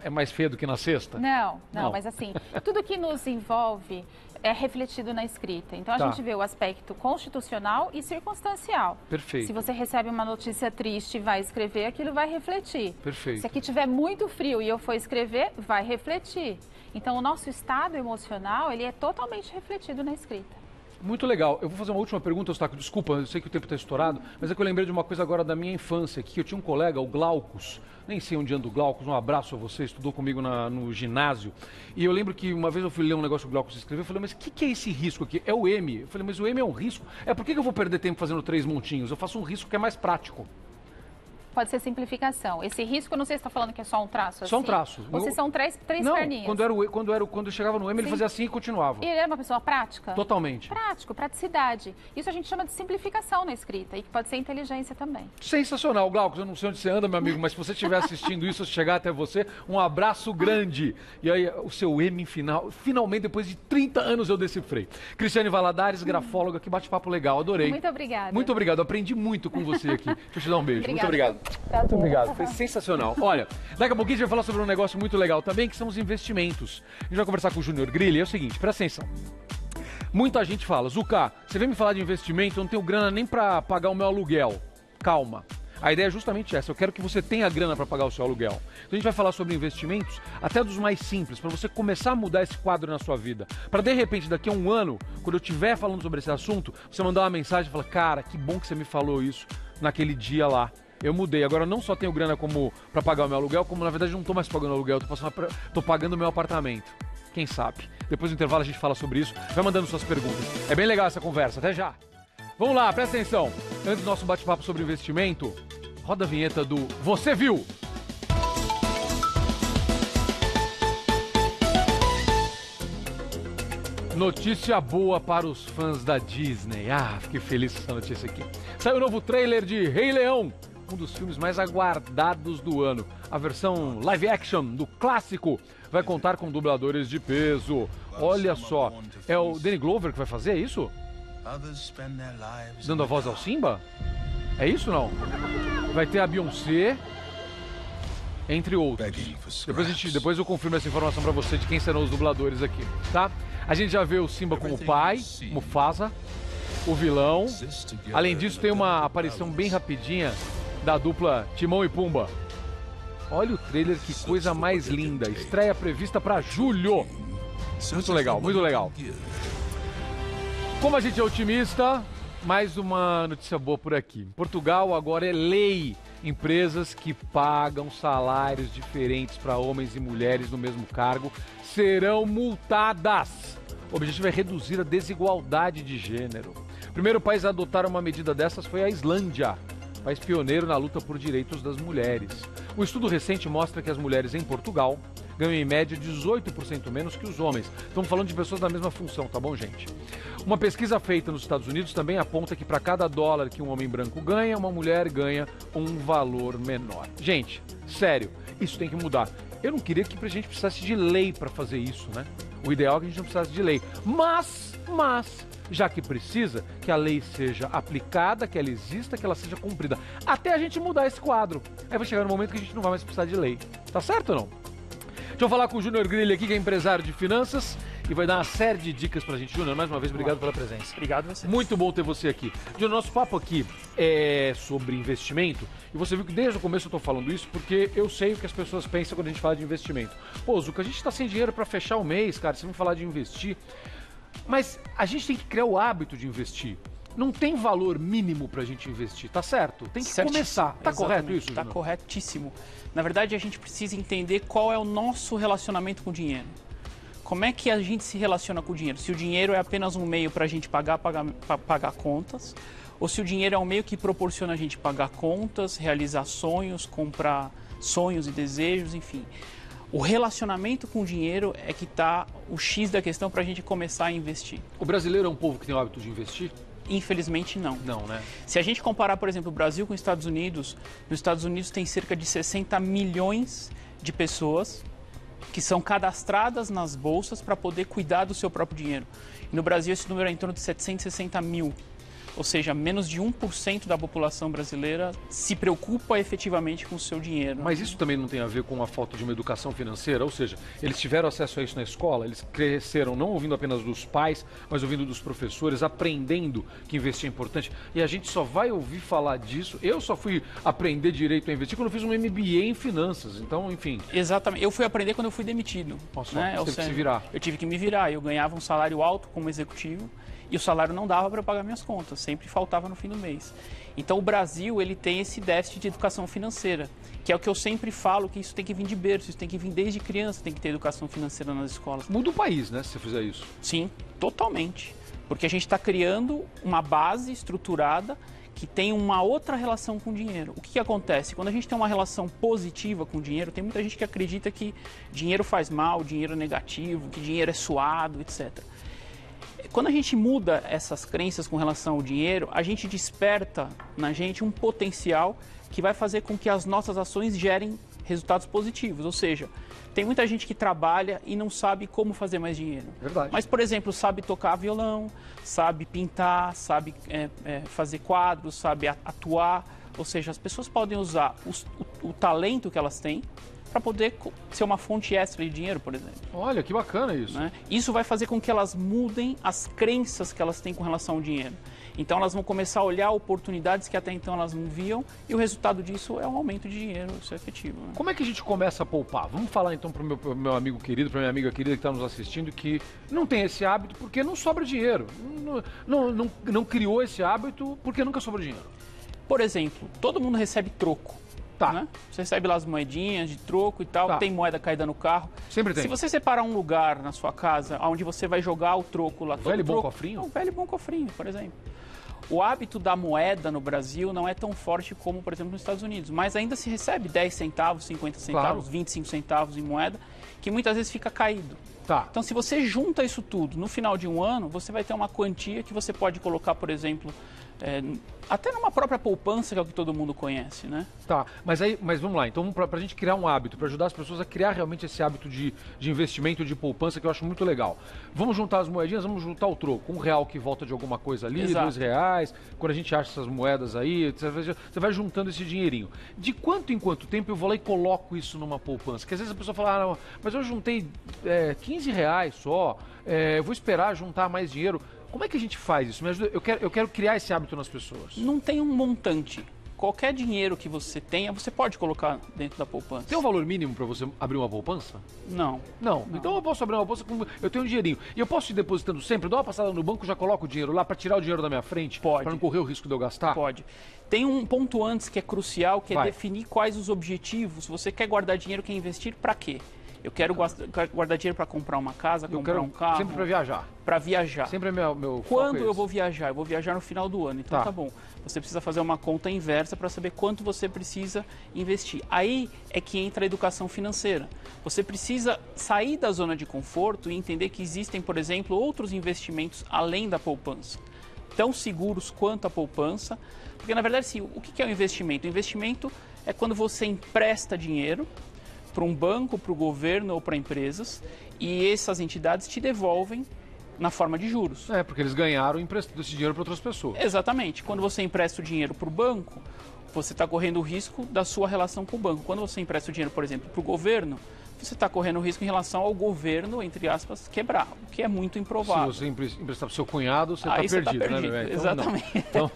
é mais feia do que na sexta? Não, mas assim, tudo que nos envolve é refletido na escrita. Então a gente vê o aspecto constitucional e circunstancial. Perfeito. Se você recebe uma notícia triste e vai escrever, aquilo vai refletir. Perfeito. Se aqui tiver muito frio e eu for escrever, vai refletir. Então o nosso estado emocional, ele é totalmente refletido na escrita. Muito legal. Eu vou fazer uma última pergunta, Eustáquio. Desculpa, eu sei que o tempo está estourado, mas é que eu lembrei de uma coisa agora da minha infância aqui. Eu tinha um colega, o Glaucus, nem sei onde anda o Glaucus, um abraço a você, estudou comigo no ginásio. E eu lembro que uma vez eu fui ler um negócio que o Glaucus escreveu, eu falei, mas o que é esse risco aqui? É o M. Eu falei, mas o M é um risco? Por que eu vou perder tempo fazendo 3 montinhos? Eu faço um risco que é mais prático. Pode ser simplificação. Esse risco, eu não sei se está falando que é só um traço. Só um traço. Ou se são três perninhas. Quando eu chegava no M, ele fazia assim e continuava. E ele era uma pessoa prática? Totalmente. Prático, praticidade. Isso a gente chama de simplificação na escrita e que pode ser inteligência também. Sensacional, Glaucus. Eu não sei onde você anda, meu amigo, mas se você estiver assistindo isso, se chegar até você, um abraço grande. E aí, o seu M final, finalmente, depois de 30 anos, eu decifrei. Cristiane Valadares, grafóloga, que bate-papo legal, adorei. Muito obrigada. Muito obrigado, aprendi muito com você aqui. Deixa eu te dar um beijo. Obrigada. Muito obrigado. Muito obrigado, foi sensacional. Olha, daqui a pouquinho a gente vai falar sobre um negócio muito legal também, que são os investimentos. A gente vai conversar com o Júnior Grilli, é o seguinte, presta atenção. Muita gente fala, Zucca, você vem me falar de investimento, eu não tenho grana nem pra pagar o meu aluguel. Calma. A ideia é justamente essa, eu quero que você tenha grana para pagar o seu aluguel. Então a gente vai falar sobre investimentos, até dos mais simples, para você começar a mudar esse quadro na sua vida. Para de repente, daqui a um ano, quando eu estiver falando sobre esse assunto, você mandar uma mensagem e falar, cara, que bom que você me falou isso naquele dia lá. Eu mudei, agora eu não só tenho grana para pagar o meu aluguel, como na verdade eu não estou mais pagando aluguel, tô pagando o meu apartamento. Quem sabe? Depois do intervalo a gente fala sobre isso, vai mandando suas perguntas. É bem legal essa conversa, até já! Vamos lá, presta atenção. Antes do nosso bate-papo sobre investimento, roda a vinheta do Você Viu! Notícia boa para os fãs da Disney. Ah, fiquei feliz com essa notícia aqui. Saiu o novo trailer de Rei Leão, um dos filmes mais aguardados do ano. A versão live action do clássico vai contar com dubladores de peso. Olha só, é o Danny Glover que vai fazer, é isso? Dando a voz ao Simba? É isso não? Vai ter a Beyoncé, entre outros. Depois eu confirmo essa informação pra você de quem serão os dubladores aqui, tá? A gente já vê o Simba com o pai, Mufasa, o vilão. Além disso, tem uma aparição bem rapidinha da dupla Timão e Pumba. Olha o trailer, que coisa mais linda. Estreia prevista pra julho. Muito legal, muito legal. Como a gente é otimista, mais uma notícia boa por aqui. Em Portugal agora é lei empresas que pagam salários diferentes para homens e mulheres no mesmo cargo serão multadas. O objetivo é reduzir a desigualdade de gênero. O primeiro país a adotar uma medida dessas foi a Islândia, país pioneiro na luta por direitos das mulheres. Um estudo recente mostra que as mulheres em Portugal ganham em média 18% menos que os homens. Estamos falando de pessoas da mesma função, tá bom, gente? Uma pesquisa feita nos Estados Unidos também aponta que para cada dólar que um homem branco ganha, uma mulher ganha um valor menor. Gente, sério, isso tem que mudar. Eu não queria que a gente precisasse de lei para fazer isso, né? O ideal é que a gente não precisasse de lei. Mas, já que precisa, que a lei seja aplicada, que ela exista, que ela seja cumprida. Até a gente mudar esse quadro. Aí vai chegar no momento que a gente não vai mais precisar de lei. Tá certo ou não? Deixa eu falar com o Júnior Grilli aqui, que é empresário de finanças e vai dar uma série de dicas pra gente. Júnior, mais uma vez, obrigado pela presença. Obrigado a você. Muito bom ter você aqui. Júnior, nosso papo aqui é sobre investimento e você viu que desde o começo eu tô falando isso porque eu sei o que as pessoas pensam quando a gente fala de investimento. Pô, Zuca, a gente tá sem dinheiro pra fechar o mês, cara, você vem falar de investir. Mas a gente tem que criar o hábito de investir. Não tem valor mínimo pra gente investir, tá certo? Tem que começar. Tá correto isso, Júnior? Tá corretíssimo. Na verdade, a gente precisa entender qual é o nosso relacionamento com o dinheiro. Como é que a gente se relaciona com o dinheiro? Se o dinheiro é apenas um meio para a gente pagar contas, ou se o dinheiro é um meio que proporciona a gente pagar contas, realizar sonhos, comprar sonhos e desejos, enfim. O relacionamento com o dinheiro é que está o X da questão para a gente começar a investir. O brasileiro é um povo que tem o hábito de investir? Infelizmente, não. Não, né? Se a gente comparar, por exemplo, o Brasil com os Estados Unidos, nos Estados Unidos tem cerca de 60 milhões de pessoas que são cadastradas nas bolsas para poder cuidar do seu próprio dinheiro. E no Brasil esse número é em torno de 760 mil. Ou seja, menos de 1% da população brasileira se preocupa efetivamente com o seu dinheiro. Mas isso também não tem a ver com a falta de uma educação financeira? Ou seja, eles tiveram acesso a isso na escola, eles cresceram não ouvindo apenas dos pais, mas ouvindo dos professores, aprendendo que investir é importante. E a gente só vai ouvir falar disso. Eu só fui aprender direito a investir quando eu fiz um MBA em finanças. Então, enfim... Exatamente. Eu fui aprender quando eu fui demitido. Nossa, né? Você teve que se virar. Eu tive que me virar. Eu ganhava um salário alto como executivo. E o salário não dava para eu pagar minhas contas, sempre faltava no fim do mês. Então o Brasil ele tem esse déficit de educação financeira, que é o que eu sempre falo, que isso tem que vir de berço, isso tem que vir desde criança, tem que ter educação financeira nas escolas. Muda o país, né, se você fizer isso. Sim, totalmente. Porque a gente está criando uma base estruturada que tem uma outra relação com o dinheiro. O que acontece? Quando a gente tem uma relação positiva com o dinheiro, tem muita gente que acredita que dinheiro faz mal, dinheiro é negativo, que dinheiro é suado, etc. Quando a gente muda essas crenças com relação ao dinheiro, a gente desperta na gente um potencial que vai fazer com que as nossas ações gerem resultados positivos. Ou seja, tem muita gente que trabalha e não sabe como fazer mais dinheiro. Verdade. Mas, por exemplo, sabe tocar violão, sabe pintar, sabe fazer quadros, sabe atuar. Ou seja, as pessoas podem usar o talento que elas têm para poder ser uma fonte extra de dinheiro, por exemplo. Olha, que bacana isso. Né? Isso vai fazer com que elas mudem as crenças que elas têm com relação ao dinheiro. Então elas vão começar a olhar oportunidades que até então elas não viam e o resultado disso é um aumento de dinheiro, isso é efetivo. Né? Como é que a gente começa a poupar? Vamos falar então para o meu amigo querido, para minha amiga querida que está nos assistindo, que não tem esse hábito porque não sobra dinheiro. Não criou esse hábito porque nunca sobrou dinheiro. Por exemplo, todo mundo recebe troco. Tá. Né? Você recebe lá as moedinhas de troco e tal, tá. Tem moeda caída no carro. Sempre tem. Se você separar um lugar na sua casa onde você vai jogar o troco lá... Velho bom cofrinho? Um velho bom cofrinho, por exemplo. O hábito da moeda no Brasil não é tão forte como, por exemplo, nos Estados Unidos. Mas ainda se recebe 10 centavos, 50 centavos, claro. 25 centavos em moeda, que muitas vezes fica caído. Tá. Então, se você junta isso tudo no final de um ano, você vai ter uma quantia que você pode colocar, por exemplo... até numa própria poupança, que é o que todo mundo conhece, né? Tá, mas vamos lá. Então, para a gente criar um hábito, para ajudar as pessoas a criar realmente esse hábito de investimento, de poupança, que eu acho muito legal. Vamos juntar as moedinhas, vamos juntar o troco. R$1 que volta de alguma coisa ali, exato. R$2. Quando a gente acha essas moedas aí, você vai juntando esse dinheirinho. De quanto em quanto tempo eu vou lá e coloco isso numa poupança? Porque às vezes a pessoa fala, não, mas eu juntei R$15 só, eu vou esperar juntar mais dinheiro. Como é que a gente faz isso? Me ajuda. Eu quero criar esse hábito nas pessoas. Não tem um montante. Qualquer dinheiro que você tenha, você pode colocar dentro da poupança. Tem um valor mínimo para você abrir uma poupança? Não. Então eu posso abrir uma poupança com... Eu tenho um dinheirinho. E eu posso ir depositando sempre? Eu dou uma passada no banco, já coloco o dinheiro lá para tirar o dinheiro da minha frente? Pode. Para não correr o risco de eu gastar? Pode. Tem um ponto antes que é crucial, que é definir quais os objetivos. Você quer guardar dinheiro, quer investir, para quê? Eu quero guardar dinheiro para comprar uma casa, comprar um carro. Sempre para viajar. Para viajar. Sempre é meu Quando eu vou viajar? Eu vou viajar no final do ano. Então tá bom. Você precisa fazer uma conta inversa para saber quanto você precisa investir. Aí é que entra a educação financeira. Você precisa sair da zona de conforto e entender que existem, por exemplo, outros investimentos além da poupança. Tão seguros quanto a poupança. Porque, na verdade, sim, o que é um investimento? O investimento é quando você empresta dinheiro para um banco, para o governo ou para empresas, e essas entidades te devolvem na forma de juros. Porque eles ganharam emprestando esse dinheiro para outras pessoas. Exatamente. Quando você empresta o dinheiro para o banco, você está correndo o risco da sua relação com o banco. Quando você empresta o dinheiro, por exemplo, para o governo, você está correndo o risco em relação ao governo, entre aspas, quebrar, o que é muito improvável. Se você emprestar para o seu cunhado, você está perdido, né, meu? Então, exatamente. Então,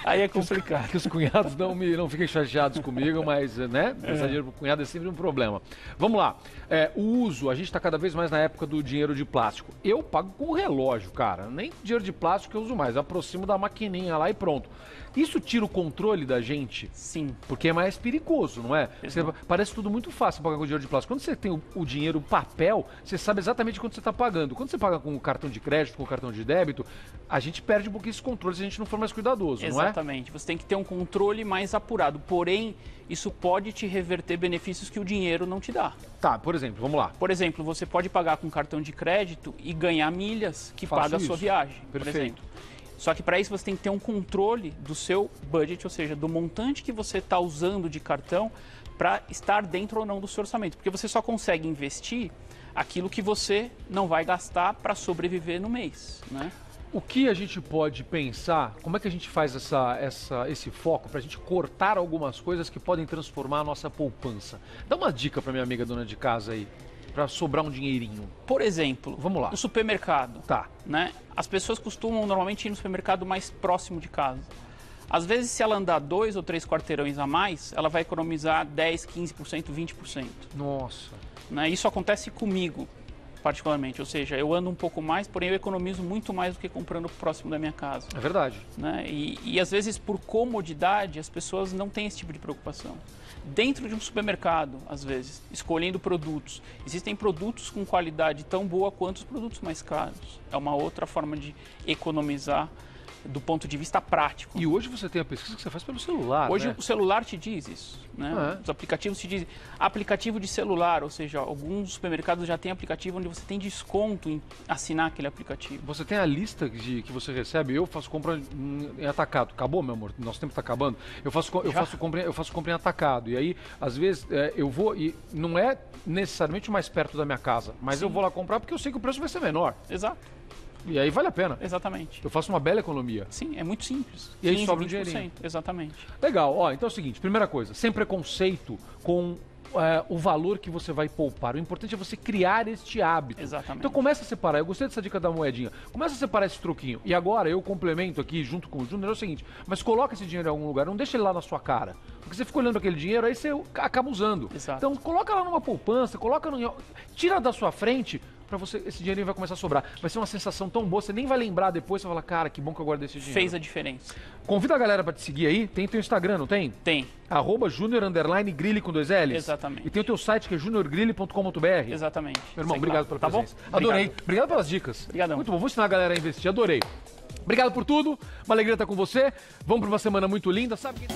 aí é complicado. Que os cunhados não fiquem chateados comigo, mas, né, emprestar dinheiro para o cunhado é sempre um problema. Vamos lá. O uso, a gente está cada vez mais na época do dinheiro de plástico. Eu pago com o relógio, cara. Nem dinheiro de plástico eu uso mais. Eu aproximo da maquininha lá e pronto. Isso tira o controle da gente? Sim. Porque é mais perigoso, não é? Parece tudo muito fácil pagar com dinheiro de plástico. Quando você tem o dinheiro papel, você sabe exatamente quanto você está pagando. Quando você paga com o cartão de crédito, com o cartão de débito, a gente perde um pouquinho esse controle se a gente não for mais cuidadoso, não é? Exatamente. Você tem que ter um controle mais apurado. Porém, isso pode te reverter benefícios que o dinheiro não te dá. Tá, por exemplo, vamos lá. Por exemplo, você pode pagar com cartão de crédito e ganhar milhas que paga a sua viagem, por exemplo. Só que para isso você tem que ter um controle do seu budget, ou seja, do montante que você está usando de cartão para estar dentro ou não do seu orçamento. Porque você só consegue investir aquilo que você não vai gastar para sobreviver no mês, né? O que a gente pode pensar, como é que a gente faz esse foco para a gente cortar algumas coisas que podem transformar a nossa poupança? Dá uma dica para minha amiga dona de casa aí, para sobrar um dinheirinho. Por exemplo, vamos lá. No supermercado. Tá. Né? As pessoas costumam normalmente ir no supermercado mais próximo de casa. Às vezes, se ela andar 2 ou 3 quarteirões a mais, ela vai economizar 10%, 15%, 20%. Nossa. Né? Isso acontece comigo, particularmente. Ou seja, eu ando um pouco mais, porém eu economizo muito mais do que comprando próximo da minha casa. É verdade. Né? E às vezes, por comodidade, as pessoas não têm esse tipo de preocupação. Dentro de um supermercado, às vezes, escolhendo produtos. Existem produtos com qualidade tão boa quanto os produtos mais caros. É uma outra forma de economizar do ponto de vista prático. E hoje você tem a pesquisa que você faz pelo celular, Hoje né? O celular te diz isso, né? Os aplicativos te dizem. Aplicativo de celular, ou seja, alguns supermercados já têm aplicativo onde você tem desconto em assinar aquele aplicativo. Você tem a lista que você recebe? Eu faço compra em atacado. Acabou, meu amor? Nosso tempo está acabando. Eu faço compra em atacado. E aí, às vezes, eu vou e não é necessariamente mais perto da minha casa, mas eu vou lá comprar porque eu sei que o preço vai ser menor. Exato. E aí vale a pena. Exatamente. Eu faço uma bela economia. Sim, é muito simples. E aí sobra um dinheirinho. Exatamente. Legal. Então é o seguinte, primeira coisa, sem preconceito com o valor que você vai poupar. O importante é você criar este hábito. Exatamente. Então começa a separar. Eu gostei dessa dica da moedinha. Começa a separar esse troquinho. E agora eu complemento aqui junto com o Júnior, é o seguinte, mas coloca esse dinheiro em algum lugar, não deixa ele lá na sua cara. Porque você fica olhando aquele dinheiro, aí você acaba usando. Exato. Então coloca lá numa poupança, tira da sua frente, para você, esse dinheirinho vai começar a sobrar. Vai ser uma sensação tão boa, você nem vai lembrar depois, você vai falar, cara, que bom que eu guardei esse dinheiro. Fez a diferença. Convida a galera para te seguir aí, tem teu Instagram, não tem? Tem. @junior_grille com 2 L's? Exatamente. E tem o teu site que é juniorgrille.com.br? Exatamente. Meu irmão, obrigado pela presença. Tá bom? Adorei. Obrigado pelas dicas. Obrigadão. Muito bom, vou ensinar a galera a investir, adorei. Obrigado por tudo, uma alegria estar com você. Vamos para uma semana muito linda, sabe que...